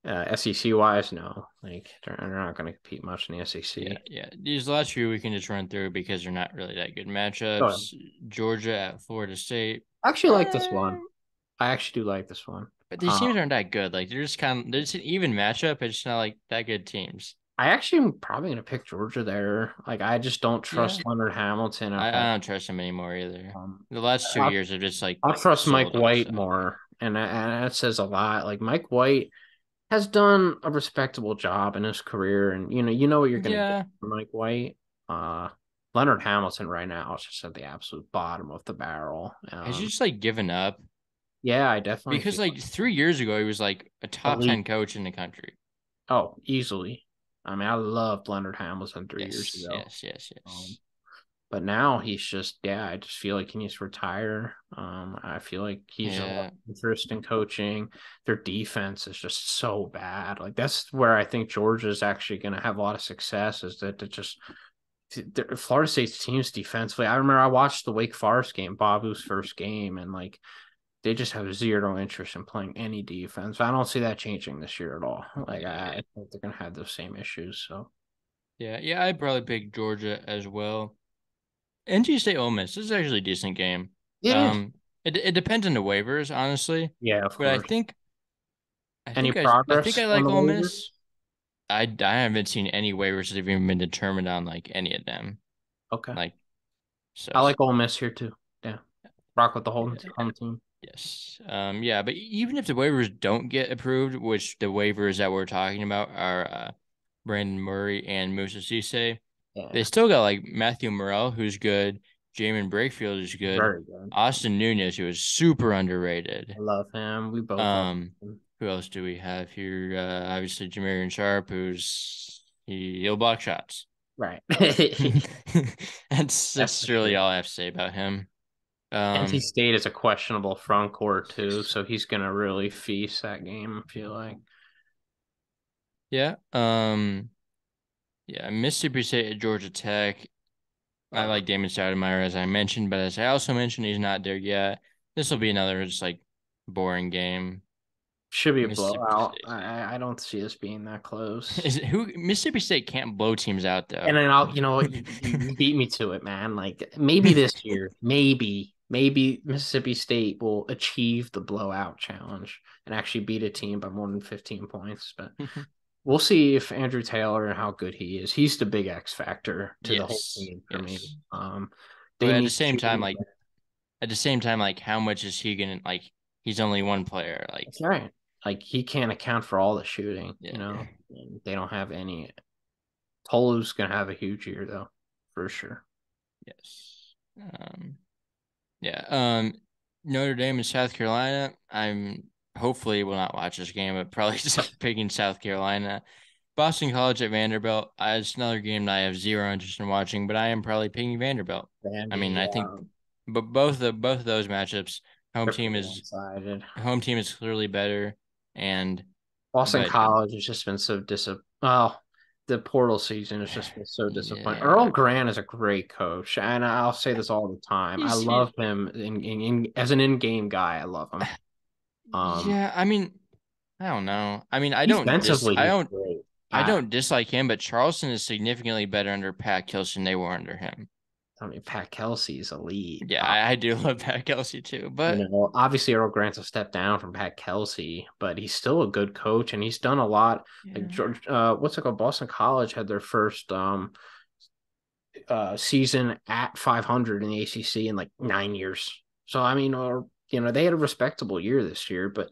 SEC wise, no. Like they're not going to compete much in the yeah, SEC. yeah. These last few we can just run through because they're not really that good Go ahead. matchups. Georgia at Florida State. I actually like this Eh, one. I actually do like this one. but these teams aren't that good. Like they're just an even matchup. It's just not like that good teams. I actually am probably going to pick Georgia there. Like I just don't Yeah. trust Leonard Hamilton at I home. don't trust him anymore either. Um, The last 2 years are just like I'll trust Mike sold us White out. more, and that says a lot. Like Mike White has done a respectable job in his career, and you know what you're going to get Yeah. from Mike White. Uh, Leonard Hamilton right now is just at the absolute bottom of the barrel. Has he just like given up? Yeah, I definitely Because feel like 3 years ago he was like a top 10 elite. coach in the country. Oh, easily. I mean, I loved Leonard Hamilton 3 years Yes, ago. yes, yes, Um, yes. but now he's just, yeah, I just feel like he needs to retire. I feel like he's a lot Yeah, of interest in coaching. Their defense is just so bad. Like that's where I think Georgia is actually going to have a lot of success. Is that it just Florida State's teams defensively. I remember I watched the Wake Forest game, Babu's first game, and like they just have zero interest in playing any defense. I don't see that changing this year at all. Like yeah, I think they're gonna have those same issues. So yeah. I'd probably pick Georgia as well. NC State Ole Miss. This is actually a decent game. it is. It depends on the waivers, honestly, Yeah, of but course. Any I think progress I on like the Ole waivers? Miss. I haven't seen any waivers that have even been determined on like any of them. Okay. Like so, I like Ole Miss here too. Yeah. Rock with the yeah, home team. yes, yeah. But even if the waivers don't get approved, which the waivers that we're talking about are Brandon Murray and Musa Cisse, they Yeah. still got like Matthew Morrell, who's good. Jamin Brakefield is good. Very good. Austin Nunez, who is super underrated. I love him. We both love Um, him. who else do we have here? Obviously Jamarian Sharp, he'll block shots. Right. That's That's for really sure. all I have to say about him. NC Um, State is a questionable front court too, so he's gonna really feast that game, I feel like. yeah. Yeah. Mississippi State at Georgia Tech. I Uh, like Damon Stoudemire as I mentioned, but as I also mentioned, he's not there yet. This will be another just like boring game. should be a Mississippi blowout. State. I don't see us being that close. Is it, who Mississippi State can't blow teams out And though. then you know what, you beat me to it, man. Like maybe this year, maybe Mississippi State will achieve the blowout challenge and actually beat a team by more than 15 points. But we'll see if Andrew Taylor and how good he is. He's the big X factor to the whole Yes, team for me. yes. They But need shooting. at the same time, like how much is he gonna like? He's only one player. Like, That's right. Like he can't account for all the shooting, yeah, you know. And they don't have any. Tolu's gonna have a huge year though, for sure. yes. Yeah. Notre Dame and South Carolina. I'm hopefully will not watch this game, but probably picking South Carolina. Boston College at Vanderbilt. It's another game that I have zero interest in watching, but I am probably picking Vanderbilt. I Vandy, mean, I think, yeah, but both of those matchups, they're pretty one-sided. home team is clearly better, and Boston but College has just been so well, the portal season has just been so disappointing. yeah, Earl Grant is a great coach, and I'll say this all the time. I he's love him as an in-game guy. I love him. Um, yeah. I mean, I don't know. I mean, defensively, he's great. I don't dislike him, but Charleston is significantly better under Pat Kilson than they were under him. I mean, Pat Kelsey's elite. Yeah, I do love Pat Kelsey too, You but know, obviously Earl Grant's a step down from Pat Kelsey, but he's still a good coach, and he's done a lot. Like yeah, George, what's it called? Boston College had their first season at 500 in the ACC in like 9 years. So I mean, or you know, they had a respectable year this year, but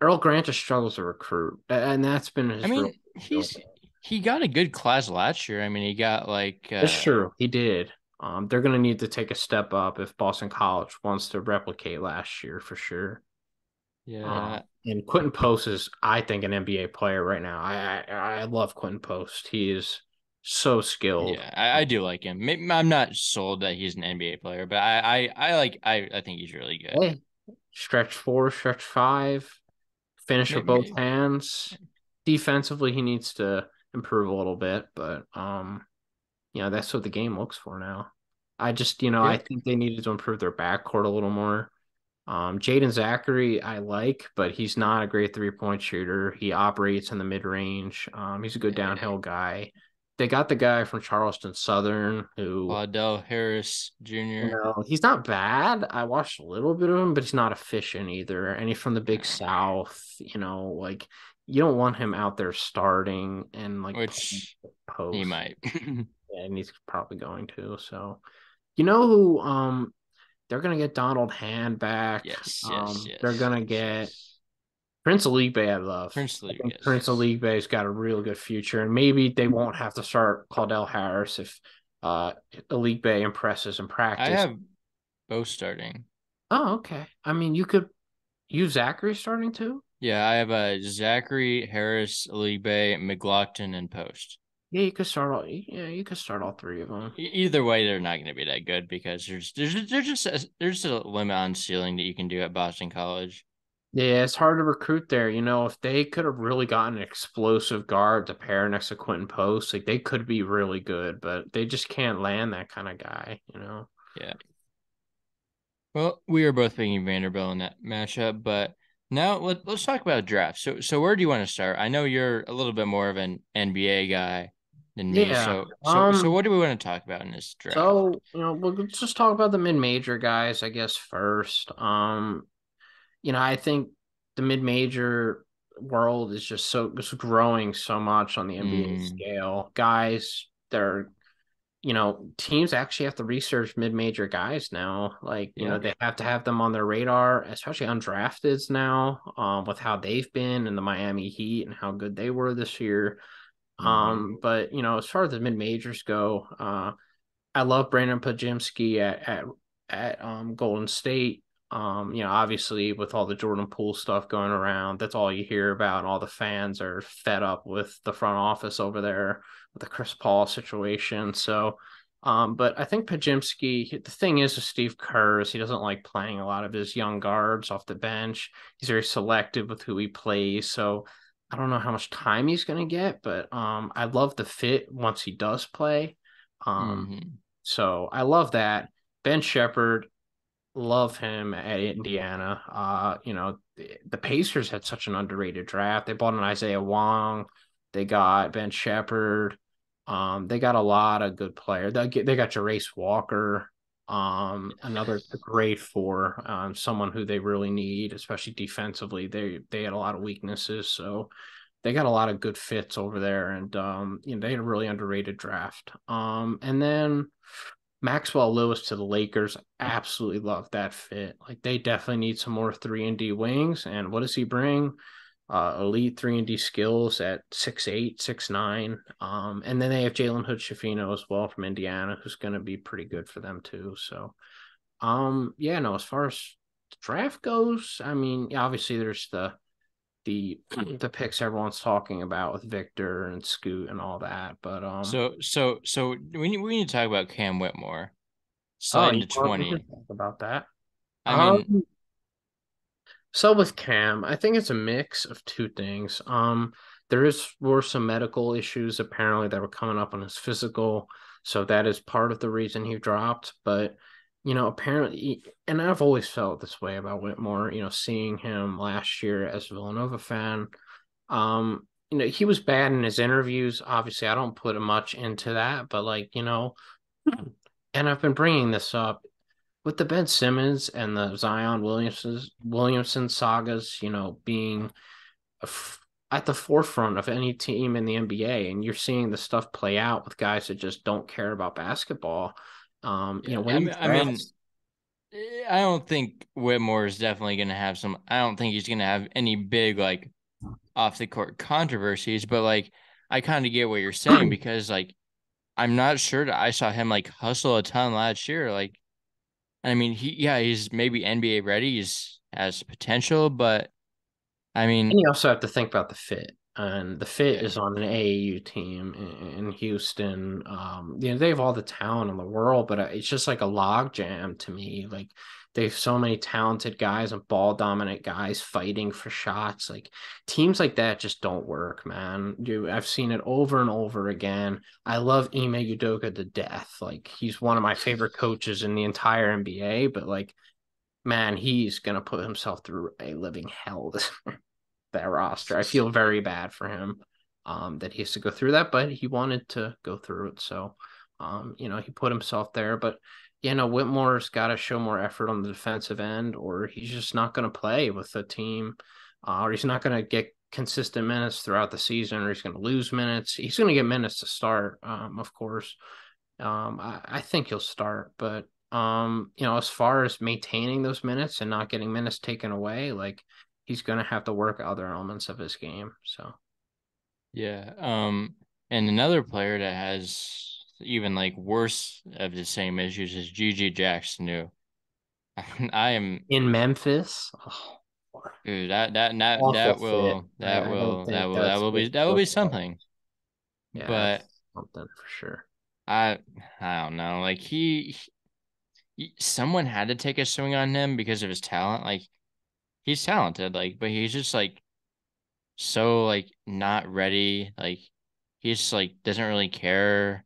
Earl Grant just struggles to recruit, and that's been I his real. mean, he got a good class last year. I mean, he got like It's true, he did. They're going to need to take a step up if Boston College wants to replicate last year for sure. yeah, And Quentin Post is, I think, an NBA player right now. I love Quentin Post. He is so skilled. yeah. I do like him. I'm not sold that he's an NBA player, but I think he's really good. Hey, stretch four, stretch five, finish with both Maybe, hands. Defensively, he needs to improve a little bit, but you know, that's what the game looks for now. I just, you know, I yeah, think they needed to improve their backcourt a little more. Jaden Zachary, I like, but he's not a great 3-point shooter. He operates in the mid range. He's a good yeah. downhill guy. They got the guy from Charleston Southern who, Claudell Harris you Jr. know, he's not bad. I watched a little bit of him, but he's not efficient either. And he's from the Big uh, South. You know, like you don't want him out there starting and like which he post. might. And he's probably going to. So, you know who? They're gonna get Donald Hand back. Yes, yes, They're yes, gonna yes, get yes. Prince Aligbe. I love. Prince I League, think yes, Prince yes. Aligbe's got a real good future, and maybe they won't have to start Claudel Harris if Aligbe impresses in I practice. have both starting. Oh, okay. I mean, you could use Zachary starting too. Yeah, I have Zachary, Harris, Alibe, McLaughlin, and Post. Yeah, you could start all. Yeah, you could start all three of them. Either way, they're not going to be that good because there's a limit on ceiling that you can do at Boston College. Yeah, it's hard to recruit there. If they could have really gotten an explosive guard to pair next to Quentin Post, like they could be really good, but they just can't land that kind of guy. Yeah. Well, we are both picking Vanderbilt in that matchup, but now let's talk about draft. So where do you want to start? I know you're a little bit more of an NBA guy than me. Yeah. So what do we want to talk about in this draft? We'll just talk about the mid-major guys, I guess, first. I think the mid-major world is it's growing so much on the NBA Mm, scale. Guys, teams actually have to research mid-major guys now. Like, yeah. they have to have them on their radar, especially undrafteds now, with how they've been in the Miami Heat and how good they were this year. Hmm. But as far as the mid-majors go, I love Brandon Pajimski at Golden State. Obviously with all the Jordan Poole stuff going around, that's all you hear about. And all the fans are fed up with the front office over there with the Chris Paul situation. So, but I think Pajimski. The thing is with Steve Kerr is he doesn't like playing a lot of his young guards off the bench. He's very selective with who he plays. So I don't know how much time he's going to get, but I love the fit once he does play. Um, Hmm. so I love that. Ben Shepherd, love him at Indiana. The Pacers had such an underrated draft. They bought an Isaiah Wong. They got Ben Shepherd. They got a lot of good players. They got Jarace Walker. Another great four. Someone who they really need, especially defensively. They had a lot of weaknesses, so they got a lot of good fits over there, and they had a really underrated draft. And then Maxwell Lewis to the Lakers, absolutely love that fit. Like they definitely need some more 3-and-D wings. And what does he bring? Elite 3-and-D skills at 6'8", 6'9". And then they have Jalen Hood Schifino as well from Indiana, who's going to be pretty good for them too. So, yeah, no, as far as the draft goes, I mean, obviously there's the the picks everyone's talking about with Victor and Scoot and all that, but So we need to talk about Cam Whitmore oh, sliding to we can 20. talk about that. I mean, So with Cam, I think it's a mix of two things. Were some medical issues apparently that were coming up on his physical, so that is part of the reason he dropped. But apparently, and I've always felt this way about Whitmore. Seeing him last year as a Villanova fan, he was bad in his interviews. Obviously, I don't put much into that, but and I've been bringing this up with the Ben Simmons and the Zion Williamson sagas, being at the forefront of any team in the NBA, and you're seeing the stuff play out with guys that just don't care about basketball. yeah, When he I mean, drafts, I don't think Whitmore is definitely going to have some. I don't think he's going to have any big like off the court controversies, but like I kind of get what you're saying because like I'm not sure that I saw him like hustle a ton last year. Like, I mean, he's maybe NBA ready. He's has potential, but I and mean, you also have to think about the fit. And the fit yeah, is on an AAU team in Houston. They have all the talent in the world, but it's just like a log jam to me. Like they have so many talented guys and ball dominant guys fighting for shots. Like teams like that just don't work, man. I've seen it over and over again. I love Ime Udoka to death. Like he's one of my favorite coaches in the entire NBA, but like man, he's gonna put himself through a living hell this that roster. I feel very bad for him that he has to go through that, but he wanted to go through it. So, he put himself there. But, Whitmore's got to show more effort on the defensive end, or he's just not going to play with the team, or he's not going to get consistent minutes throughout the season, or he's going to lose minutes. He's going to get minutes to start, of course. I think he'll start, but as far as maintaining those minutes and not getting minutes taken away, like he's gonna have to work other elements of his game. So yeah. And another player that has even like worse of the same issues is GG Jackson, who I am in Memphis, oh. Dude, Awful fit. I don't think that's what that will be looks like. something. Yeah, it's But something for sure. I I don't know. Like someone had to take a swing on him because of his talent. Like he's talented, like, but he's just like so like not ready. Like he's like doesn't really care.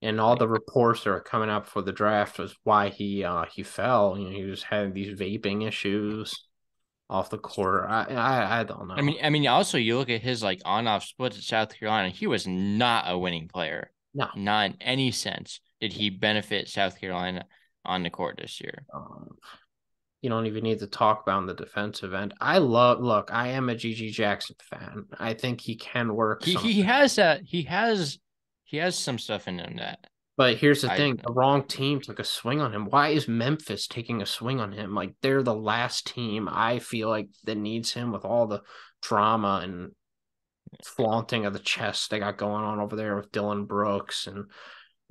And all Like the reports that are coming out for the draft was why he fell. You know, he was having these vaping issues off the court. I don't know. I mean also you look at his like on off splits at South Carolina, he was not a winning player. No. Not in any sense did he benefit South Carolina on the court this year. Um, you don't even need to talk about on the defensive end. Look, I am a GG Jackson fan. I think he can work some. He has that he has some stuff in him that But here's the I thing, the wrong team took a swing on him. Why is Memphis taking a swing on him? Like they're the last team I feel like that needs him with all the drama and flaunting of the chest they got going on over there with Dylan Brooks and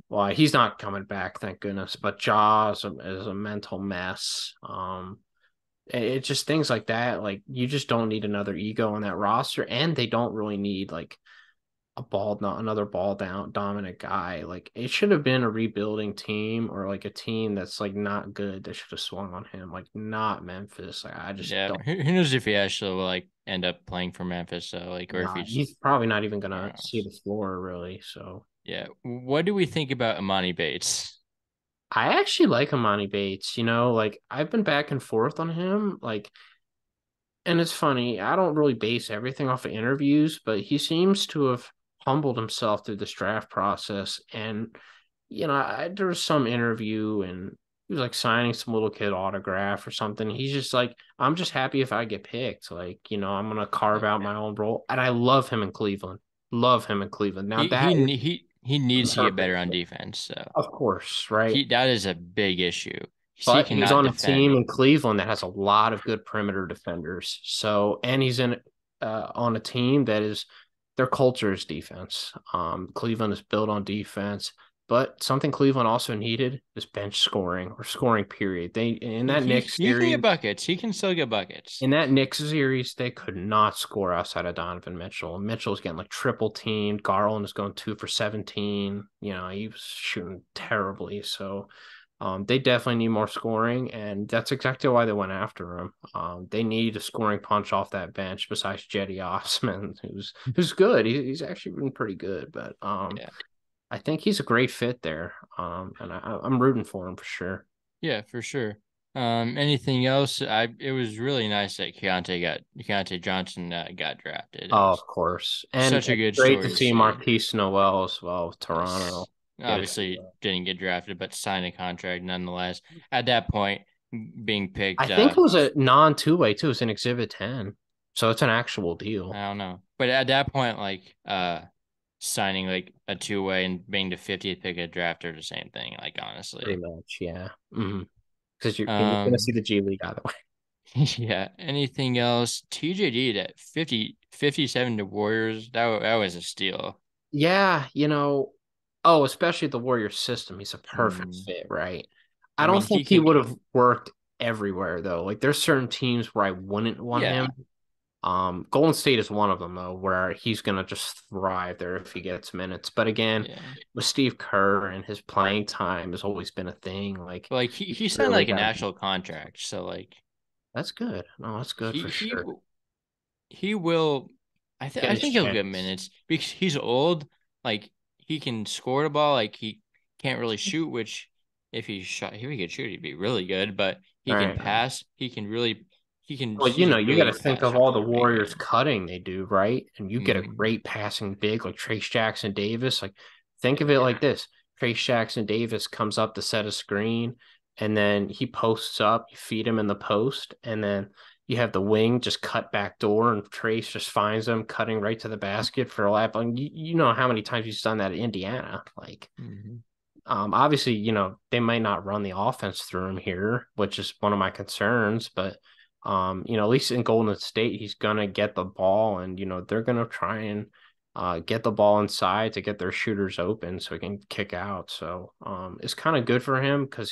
why he's not coming back, thank goodness. But is a mental mess. It's just things like that. Like you just don't need another ego on that roster, and they don't really need like not another ball down dominant guy. Like it should have been a rebuilding team or like a team that's like not good that should have swung on him. Like not Memphis. Like I just yeah, don't. who knows if he actually will like end up playing for Memphis, so like or if Nah, he's he's probably not even gonna somewhere see else. the floor really. So Yeah. What do we think about Amani Bates? I actually like Amani Bates. You know, like I've been back and forth on him. Like, and it's funny. I don't really base everything off of interviews, but he seems to have humbled himself through this draft process. And you know, there was some interview and he was like signing some little kid autograph or something. He's just like, I'm just happy if I get picked. Like, you know, I'm gonna carve out my own role. And I love him in Cleveland. Love him in Cleveland. Now that is He the needs to get better perfect on fit. defense. So Of course, right? he that is a big issue. He But he's cannot on a team defend. in Cleveland that has a lot of good perimeter defenders. So, and he's in on a team that is their culture is defense. Cleveland is built on defense, but something Cleveland also needed is bench scoring or scoring period. They in that Knicks He can get series, buckets. He can still get buckets. they could not score outside of Donovan Mitchell. Mitchell's getting like triple teamed. Garland is going 2 for 17. You know, he was shooting terribly. So they definitely need more scoring, and that's exactly why they went after him. They need a scoring punch off that bench besides Jetty Osman, who's good. He's actually been pretty good, but Yeah. I think he's a great fit there. And I'm rooting for him for sure. Yeah, for sure. Anything else? It was really nice that Keontae Johnson got drafted. It Oh, was of course, and such a it's good great story to to see see. Marquise Noel as well with Toronto. Yes. Get it. Obviously didn't get drafted, but signed a contract nonetheless. At that point, being I picked, think it was a non two way too. It's an Exhibit 10, so it's an actual deal. I don't know. But at that point, like signing like a two-way and being the 50th pick of the draft are the same thing, like Pretty honestly. much, yeah. Because you're going to see Um the G League either way. yeah. Anything else? TJD at 57 to Warriors. That was a steal. Yeah, you know, oh, especially the Warrior system. He's a perfect Mm. fit, right? I I don't mean, think he he can. would have worked everywhere though. Like there's certain teams where I wouldn't want Yeah, him. Golden State is one of them though, where he's gonna just thrive there if he gets minutes. But again, yeah. with Steve Kerr and his playing time has always been a thing. Like But like he he signed really like an got actual contract, so like that's good. No, that's good he for he sure. he will. Get I his think he'll get chance. minutes because he's old. Like he can score the ball. Like he can't really shoot. Which if he could shoot, he'd be really good. But he All can right. pass. Well, you He's a know, you really got to good think of passer all the for a big Warriors man. cutting they do, right? And you get a Hmm. great passing big like Trace Jackson Davis. Like, think of it Yeah. like this: Trace Jackson Davis comes up to set a screen, and then he posts up. You feed him in the post, and then you have the wing just cut back door, and Trace just finds him cutting right to the basket for a lap. And you know how many times he's done that at Indiana, like. Hmm. Obviously, you know, they might not run the offense through him here, which is one of my concerns, but you know, at least in Golden State, he's gonna get the ball and you know, they're gonna try and get the ball inside to get their shooters open so he can kick out. So it's kind of good for him because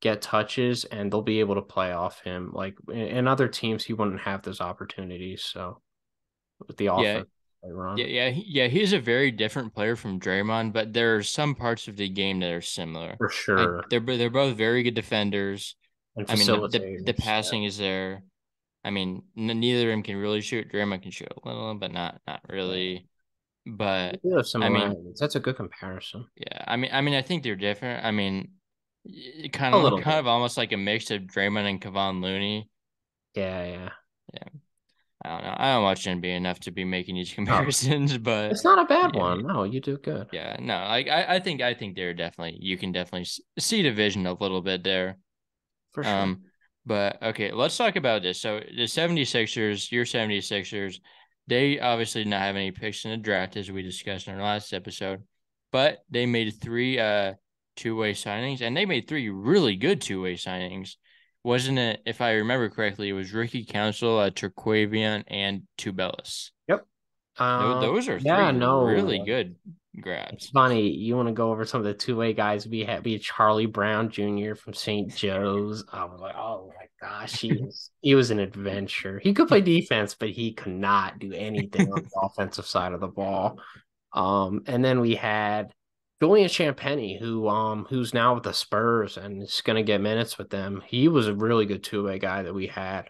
get touches, and they'll be able to play off him. Like in other teams, he wouldn't have those opportunities. So with the Yeah, offense they run, yeah. He's a very different player from Draymond, but there are some parts of the game that are similar. for Like sure, they're both very good defenders. and I mean, the facilitators. Yeah. passing is there. I mean, neither of them can really shoot. Draymond can shoot a little, but not Yeah. really. We But do have I mean, similarities. That's a good comparison. yeah. I think they're different. I mean, A little kind bit. of almost like a mix of Draymond and Kevon Looney. Yeah, yeah. Yeah. I don't know. I don't watch NBA enough to be making these Oh, comparisons, but it's not a bad yeah, one. No, you do good. yeah. No, like I think they're definitely you can definitely see division a little bit there. For sure. Um, but okay, let's talk about this. So the 76ers, your 76ers, they obviously did not have any picks in the draft as we discussed in our last episode, but they made three two-way signings and they made three really good two-way signings. Wasn't it, if I remember correctly, it was Ricky Council, Turquavian, and Tubelis. Yep. Those are Yeah, three really no. good It's grabs. funny. You want to go over some of the two-way guys we had Charlie Brown Jr. from St. Joe's. I was like, oh my gosh, he was an adventure. He could play defense, but he could not do anything on the offensive side of the ball. And then we had Julian Champagny, who's now with the Spurs and is gonna get minutes with them. He was a really good two-way guy that we had.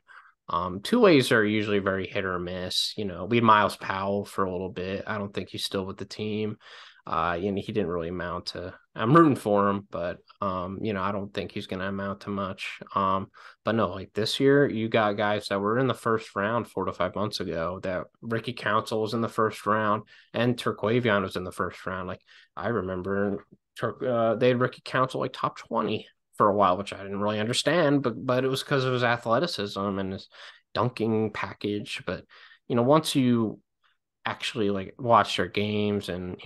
Two ways are usually very hit or miss. We had Miles Powell for a little bit. I don't think he's still with the team. He didn't really amount to. I'm rooting for him, but I don't think he's going to amount to much. But no, like this year, you got guys that were in the first round 4 to 5 months ago. That Ricky Council was in the first round, and Turquavion was in the first round. Like I remember, they had Ricky Council like top 20 for a while, which I didn't really understand, but it was because of his athleticism and his dunking package. But once you actually like watch their games and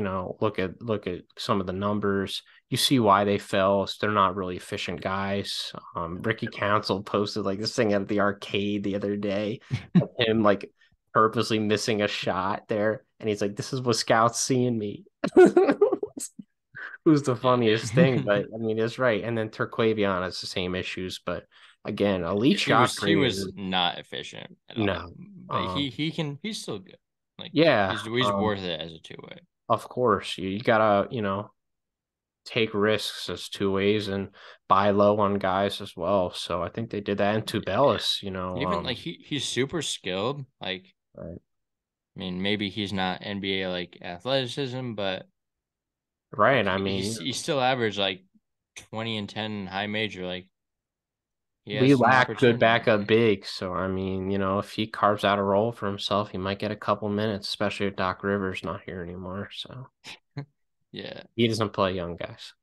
look at some of the numbers, you see why they fell. So they're not really efficient guys. Ricky Council posted like this thing at the arcade the other day of him like purposely missing a shot there, and he's like, "This is what scouts see in me." Who's the funniest thing, Yeah. but I mean, it's right. And then Turquavion has the same issues, but again, elite shot He was creator. not efficient at all, No, but he's still good. Like yeah, he's worth it as a two-way. of course, you gotta take risks as two ways and buy low on guys as well. So I think they did that in Yeah. Tubelis. Even like he's super skilled. Like Right, I mean, maybe he's not NBA like athleticism, but right. like I mean, he still averaged like 20 and 10 in high major. Like he has we some lack good opportunity. backup bigs. So I mean, if he carves out a role for himself, he might get a couple minutes, especially if Doc Rivers not here anymore. So Yeah. he doesn't play young guys.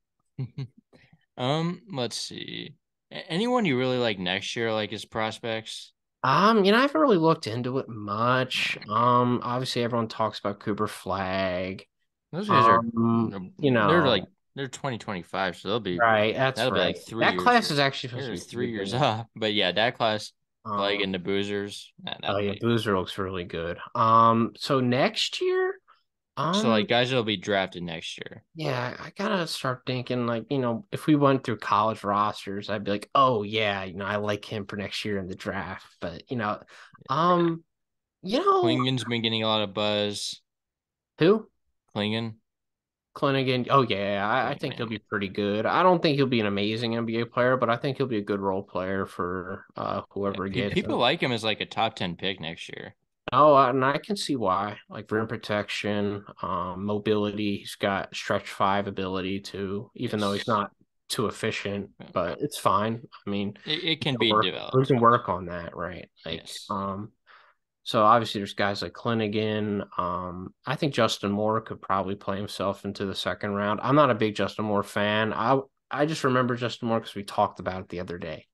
Let's see. Anyone you really like next year, like his prospects? I haven't really looked into it much. Obviously everyone talks about Cooper Flag. Those guys are Um, you they're know, like they're 2025, so right, that's that'll be like right. 3 That years. class is actually supposed to They're be pretty 3 years good. off. But yeah, that class, Flag Um, and the Boozers, oh that'll yeah, be Boozer looks really good. So next year, so um, like guys that'll be drafted next year. yeah, I gotta start thinking like, if we went through college rosters, I'd be like, oh yeah, I like him for next year in the draft. But um, you know, Klingon's been getting a lot of buzz. who? Klingon, Klinigan. Oh yeah, I Klingon, think he'll man. be pretty good. I don't think he'll be an amazing NBA player, but I think he'll be a good role player for Yeah, whoever gets people him. like him as like a top 10 pick next year. Oh, and I can see why. Like rim protection, mobility. He's got stretch five ability too, even though he's Yes. not too efficient, Yeah. but it's fine. I mean, It can be we developed. can work on that, right? Like, Yes. so obviously there's guys like Clinigan. I think Justin Moore could probably play himself into the second round. I'm not a big Justin Moore fan. I just remember Justin Moore because we talked about it the other day.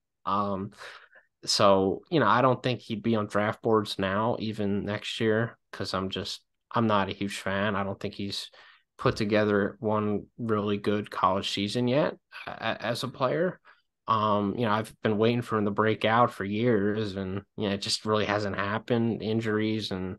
So I don't think he'd be on draft boards now, even next year, because I'm not a huge fan. I don't think he's put together one really good college season yet as a player. I've been waiting for him to break out for years, and it just really hasn't happened. Injuries and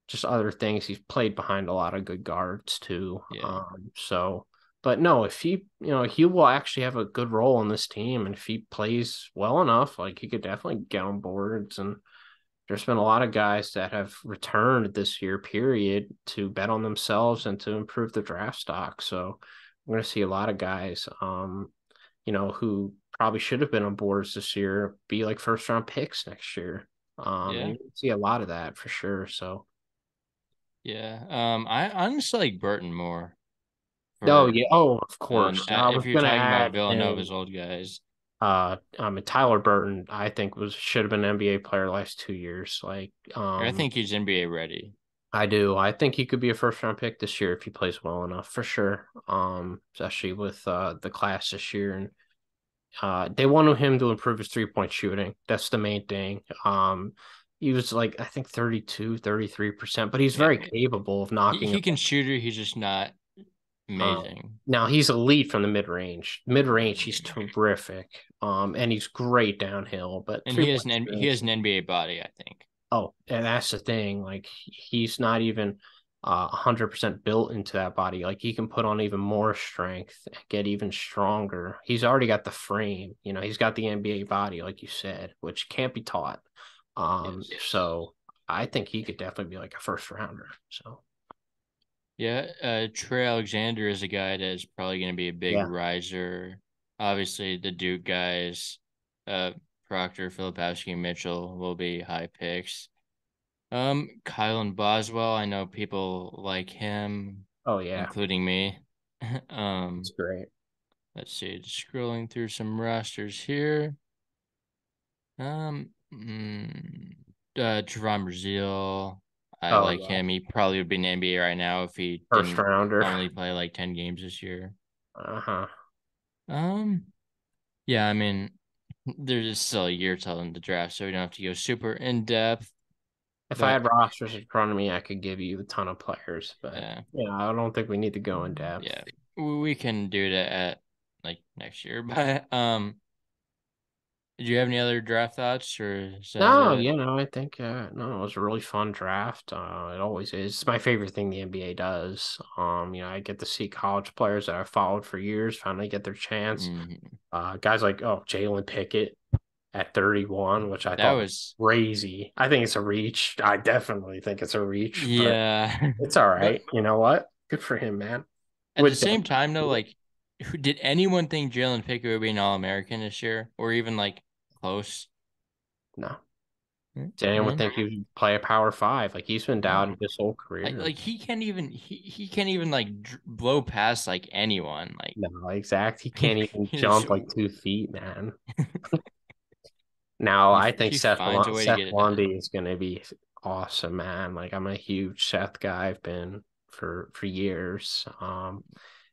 just other things. He's played behind a lot of good guards too. Yeah. So But no, if he will actually have a good role in this team, and if he plays well enough, like he could definitely get on boards. And there's been a lot of guys that have returned this year, period, to bet on themselves and to improve the draft stock. So we're going to see a lot of guys, who probably should have been on boards this year, be like first round picks next year. And Yeah. you see a lot of that for sure. So, Yeah. I honestly like Burton more oh for yeah, oh of course. I was if you're gonna talking about add him. Villanova's old guys. Tyler Burton, I think should have been an NBA player last 2 years. Like, I think he's NBA ready. I do. I think he could be a first round pick this year if he plays well enough, for sure. Especially with the class this year, and they wanted him to improve his 3-point shooting. That's the main thing. He was like I think 33%, but he's Yeah. very capable of knocking He it. can shoot her, he's just not Um, amazing. Now he's elite from the mid range. Mid range, he's terrific. And he's great downhill. But And 3-point he shooting, has an NBA body, I think. oh, and that's the thing. Like he's not even 100% built into that body. Like he can put on even more strength and get even stronger. He's already got the frame. He's got the NBA body, like you said, which can't be taught. Yes. So I think he could definitely be like a first rounder. So Yeah, Trey Alexander is a guy that is probably going to be a big yeah. riser. Obviously, the Duke guys, uh, Proctor, Filipowski, Mitchell will be high picks. Kylan Boswell, I know people like him, Oh yeah. including me. It's um, great. let's see, just scrolling through some rosters here. Trevon Brazile, I Oh like yeah. him. He probably would be in the NBA right now if he First didn't rounder. only play like 10 games this year. Uh-huh. Um, yeah, I mean, there's still a year till in the draft, so we don't have to go super in depth. If I But had rosters in front of me, I could give you a ton of players, but yeah, I don't think we need to go in depth. yeah, we can do that at like next year. But do you have any other draft thoughts, or is that No, it? I think no, it was a really fun draft. It always is. It's my favorite thing the NBA does. I get to see college players that I've followed for years finally get their chance. Mhm. Guys like Jalen Pickett at 31, which I That thought was was crazy. I think it's a reach. I definitely think it's a reach, but yeah, it's all but right. You know what? Good for him, man. at the With same that, time, though, like, did anyone think Jalen Pickett would be an All American this year, or even like close? no. Mm, Did I anyone mean, think he would play a power five? Like he's been no, doubted his whole career. like he can't even like blow past like anyone. Like No, exact. He he can't even he's jump like 2 feet, man. Now I think he finds a way to Seth get it Lundy done. is going to be awesome, man. Like I'm a huge Seth guy. I've been for years.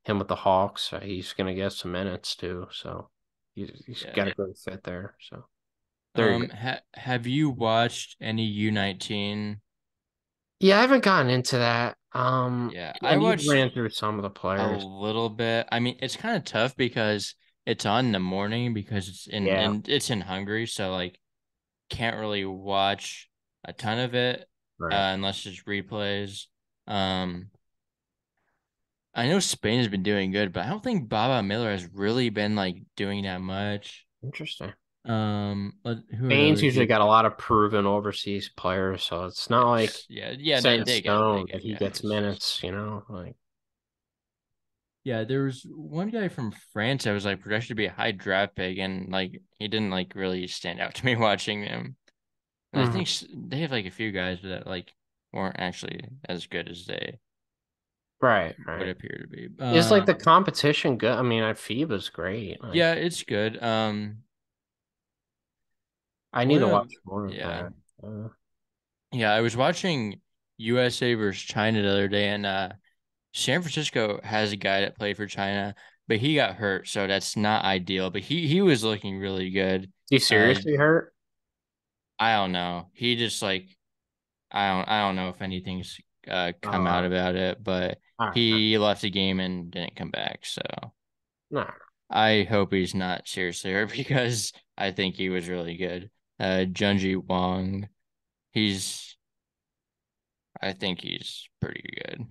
Him with the Hawks, he's going to get some minutes too. So he's Yeah. got a great fit there. So there you go. Have you watched any U19? Yeah, I haven't gotten into that. Yeah, I And you watched ran through some of the a players. little bit. I mean, it's kind of tough because it's on in the morning because Yeah, it's in Hungary, so like can't really watch a ton of it right. unless it's replays. Um, I know Spain has been doing good, but I don't think Baba Miller has really been like doing that much. Interesting. Who are the Spain's other usually good? got a lot of proven overseas players, so it's not like Yes, yeah, set in they stone that got he gets guys. minutes. Like, Yeah, there was one guy from France that was like projected to be a high draft pick, and like he didn't like really stand out to me watching him. And I mhm. think they have like a few guys that like weren't actually as good as they Right, would right. appear to be. Is like the competition good? I mean, FIBA's great. Like, Yeah, it's good. I need One to of watch more of yeah, that. Uh, yeah. I was watching USA versus China the other day, and San Francisco has a guy that played for China, but he got hurt, so that's not ideal. But he was looking really good. is he Uh, seriously hurt? I don't know. He just like I don't know if anything's come out Uh, about it, but all right, he left the game and didn't come back. So no, I hope he's not seriously hurt because I think he was really good. Junji Wong, he's I think he's pretty good.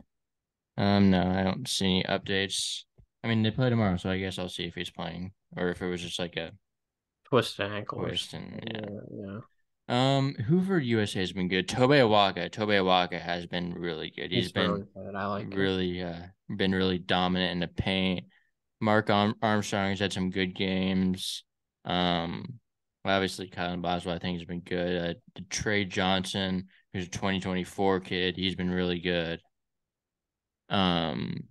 No, I don't see any updates. I mean, they play tomorrow, so I guess I'll see if he's playing or if it was just like a Twisted ankle or twist. something. And yeah. Yeah, yeah. Hoover USA has been good. Tobe Awaka has been really good. He's He's been really good. I like him. really been really dominant in the paint. Armstrong has had some good games. Well, obviously Kylan Boswell I think has been good. Trey Johnson, who's a 2024 kid, he's been really good. Um,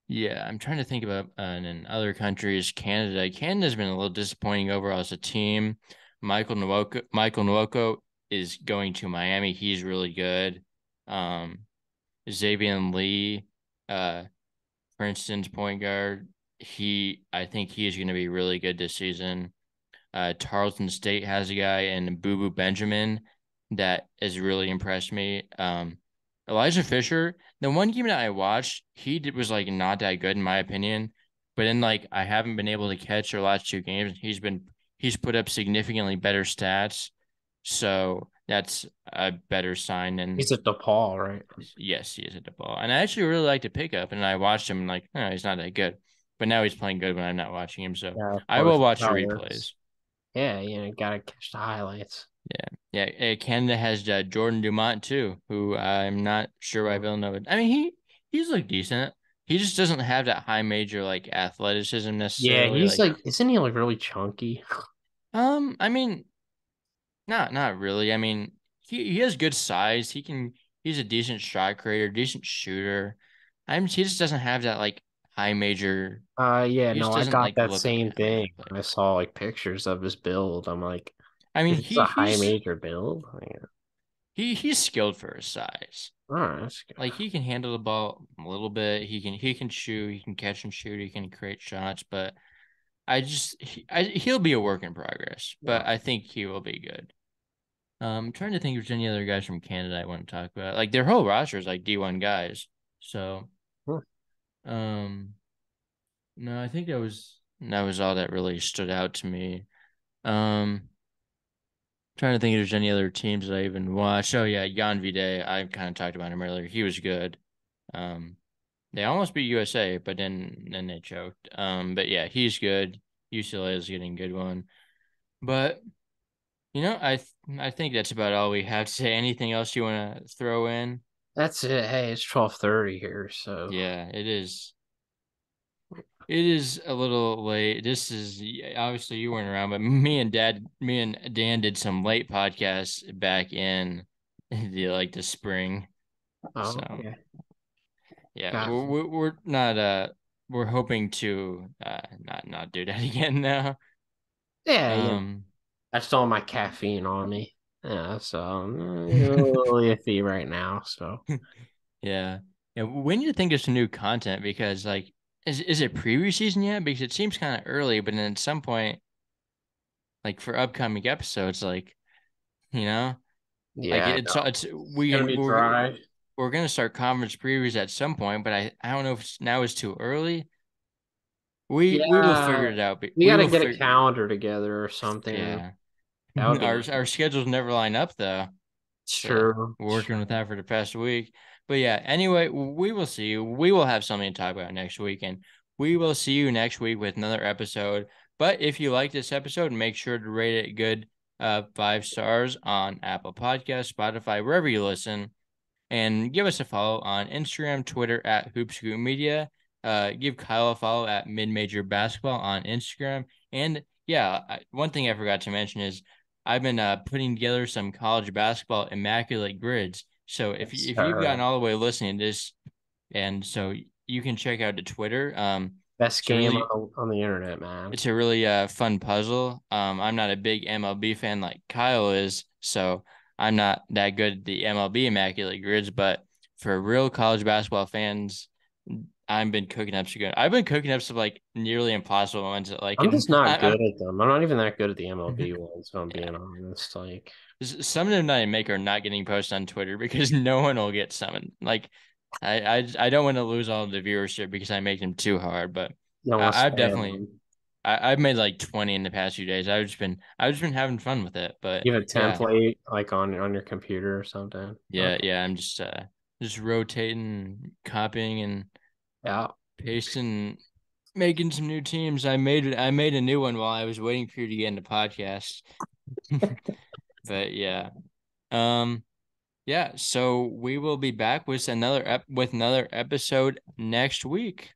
yeah, I'm trying to think about in other countries. Canada's been a little disappointing overall as a team. Michael Nwoko is going to Miami. He's really good. Um, Xavier Lee, uh, Princeton's point guard. I think he is going to be really good this season. Tarleton State has a guy in Boo Boo Benjamin that has really impressed me. Elijah Fisher, the one game that I watched, was like not that good in my opinion. But then like I haven't been able to catch the last two games. He's put up significantly better stats. So that's a better sign than He's at DePaul, right? yes, he is at the ball. And I actually really like to pick up and I watched him and like, no, he's not that good. But now he's playing good when I'm not watching him. So Yeah, of I course. will watch That's the how it replays. works. Yeah, gotta catch the highlights. Yeah, yeah. Canada has Jordan Dumont too, who I'm not sure why Mm. Villanova. I mean, he's like decent. He just doesn't have that high major like athleticism Yeah, necessarily. he's Like, like, isn't he like really chunky? I mean, not really. I mean, he has good size. He's a decent shot creator, decent shooter. He just doesn't have that like high major. Yeah, He just no, I doesn't got like that look like a same high major thing when I player. saw like pictures of his build. I'm like, I mean, is this a high major build? Yeah. he's skilled for his size. All right, that's good. Like he can handle the ball a little bit. He can shoot. He can catch and shoot. He can create shots. But he'll be a work in progress. Yeah. But I think he will be good. I'm trying to think if there's any other guys from Canada I want to talk about. Like their whole roster is like D1 guys. So Hmm. um no, I think that was all that really stood out to me. Um Trying to think if there's any other teams that I even watched. Oh yeah, Jan Vide. I kind of talked about him earlier. He was good. Um They almost beat USA, but then they choked. But yeah, he's good. UCLA is getting a good one. But I think that's about all we have to say. Anything else you want to throw in? That's it. Hey, it's 12:30 here, so Yeah, it is. It is a little late. This is obviously you weren't around, but me and Dan did some late podcasts back in the spring. So okay. yeah, Gotcha. we're not we're hoping to not do that again now. Yeah, Um, I still have my caffeine on me. Yeah, so I'm a little iffy right now. So yeah. Yeah, we need to think of some new content because like is it preview season yet? Because it seems kind of early, but then at some point, like for upcoming episodes, like, you know, like yeah, it's no, it's it's we gonna can be dry. we're gonna start conference previews at some point, but I don't know if now is too early. We will figure Yeah, it out. But we we gotta will get a figure calendar together or something. yeah. That would be Our nice. schedules never line up though. It's So true. we're It's working with true. that for the past week. But yeah, anyway, we will see you. We will have something to talk about next week, and we will see you next week with another episode. But if you like this episode, make sure to rate it good 5 stars on Apple Podcasts, Spotify, wherever you listen, and give us a follow on Instagram, Twitter at Hoopscoop Media. Give Kyle a follow at Mid Major Basketball on Instagram. And yeah, one thing I forgot to mention is I've been putting together some college basketball immaculate grids. So Yes, if you've gotten sir. all the way listening to this, and so you can check out the Twitter. Best It's a game really on the internet, man. it's a really fun puzzle. I'm not a big MLB fan like Kyle is, so I'm not that good at the MLB immaculate grids. But for real college basketball fans, I've been cooking up some good. I've been cooking up some like nearly impossible ones that like, I'm and just not I'm good at them. I'm not even that good at the MLB ones, if I'm yeah. being honest. Like, Some of them that I make are not getting posted on Twitter because no one will get summoned. Like, I don't want to lose all the viewership because I make them too hard, but no one I've spam definitely them. I've made like 20 in the past few days. I've just been having fun with it. But You have a yeah, template like on your computer or something. yeah, Okay. yeah. I'm just rotating, copying, and Yeah. Payson making some new teams. I made a new one while I was waiting for you to get into podcast. But yeah. Yeah, so we will be back with another episode next week.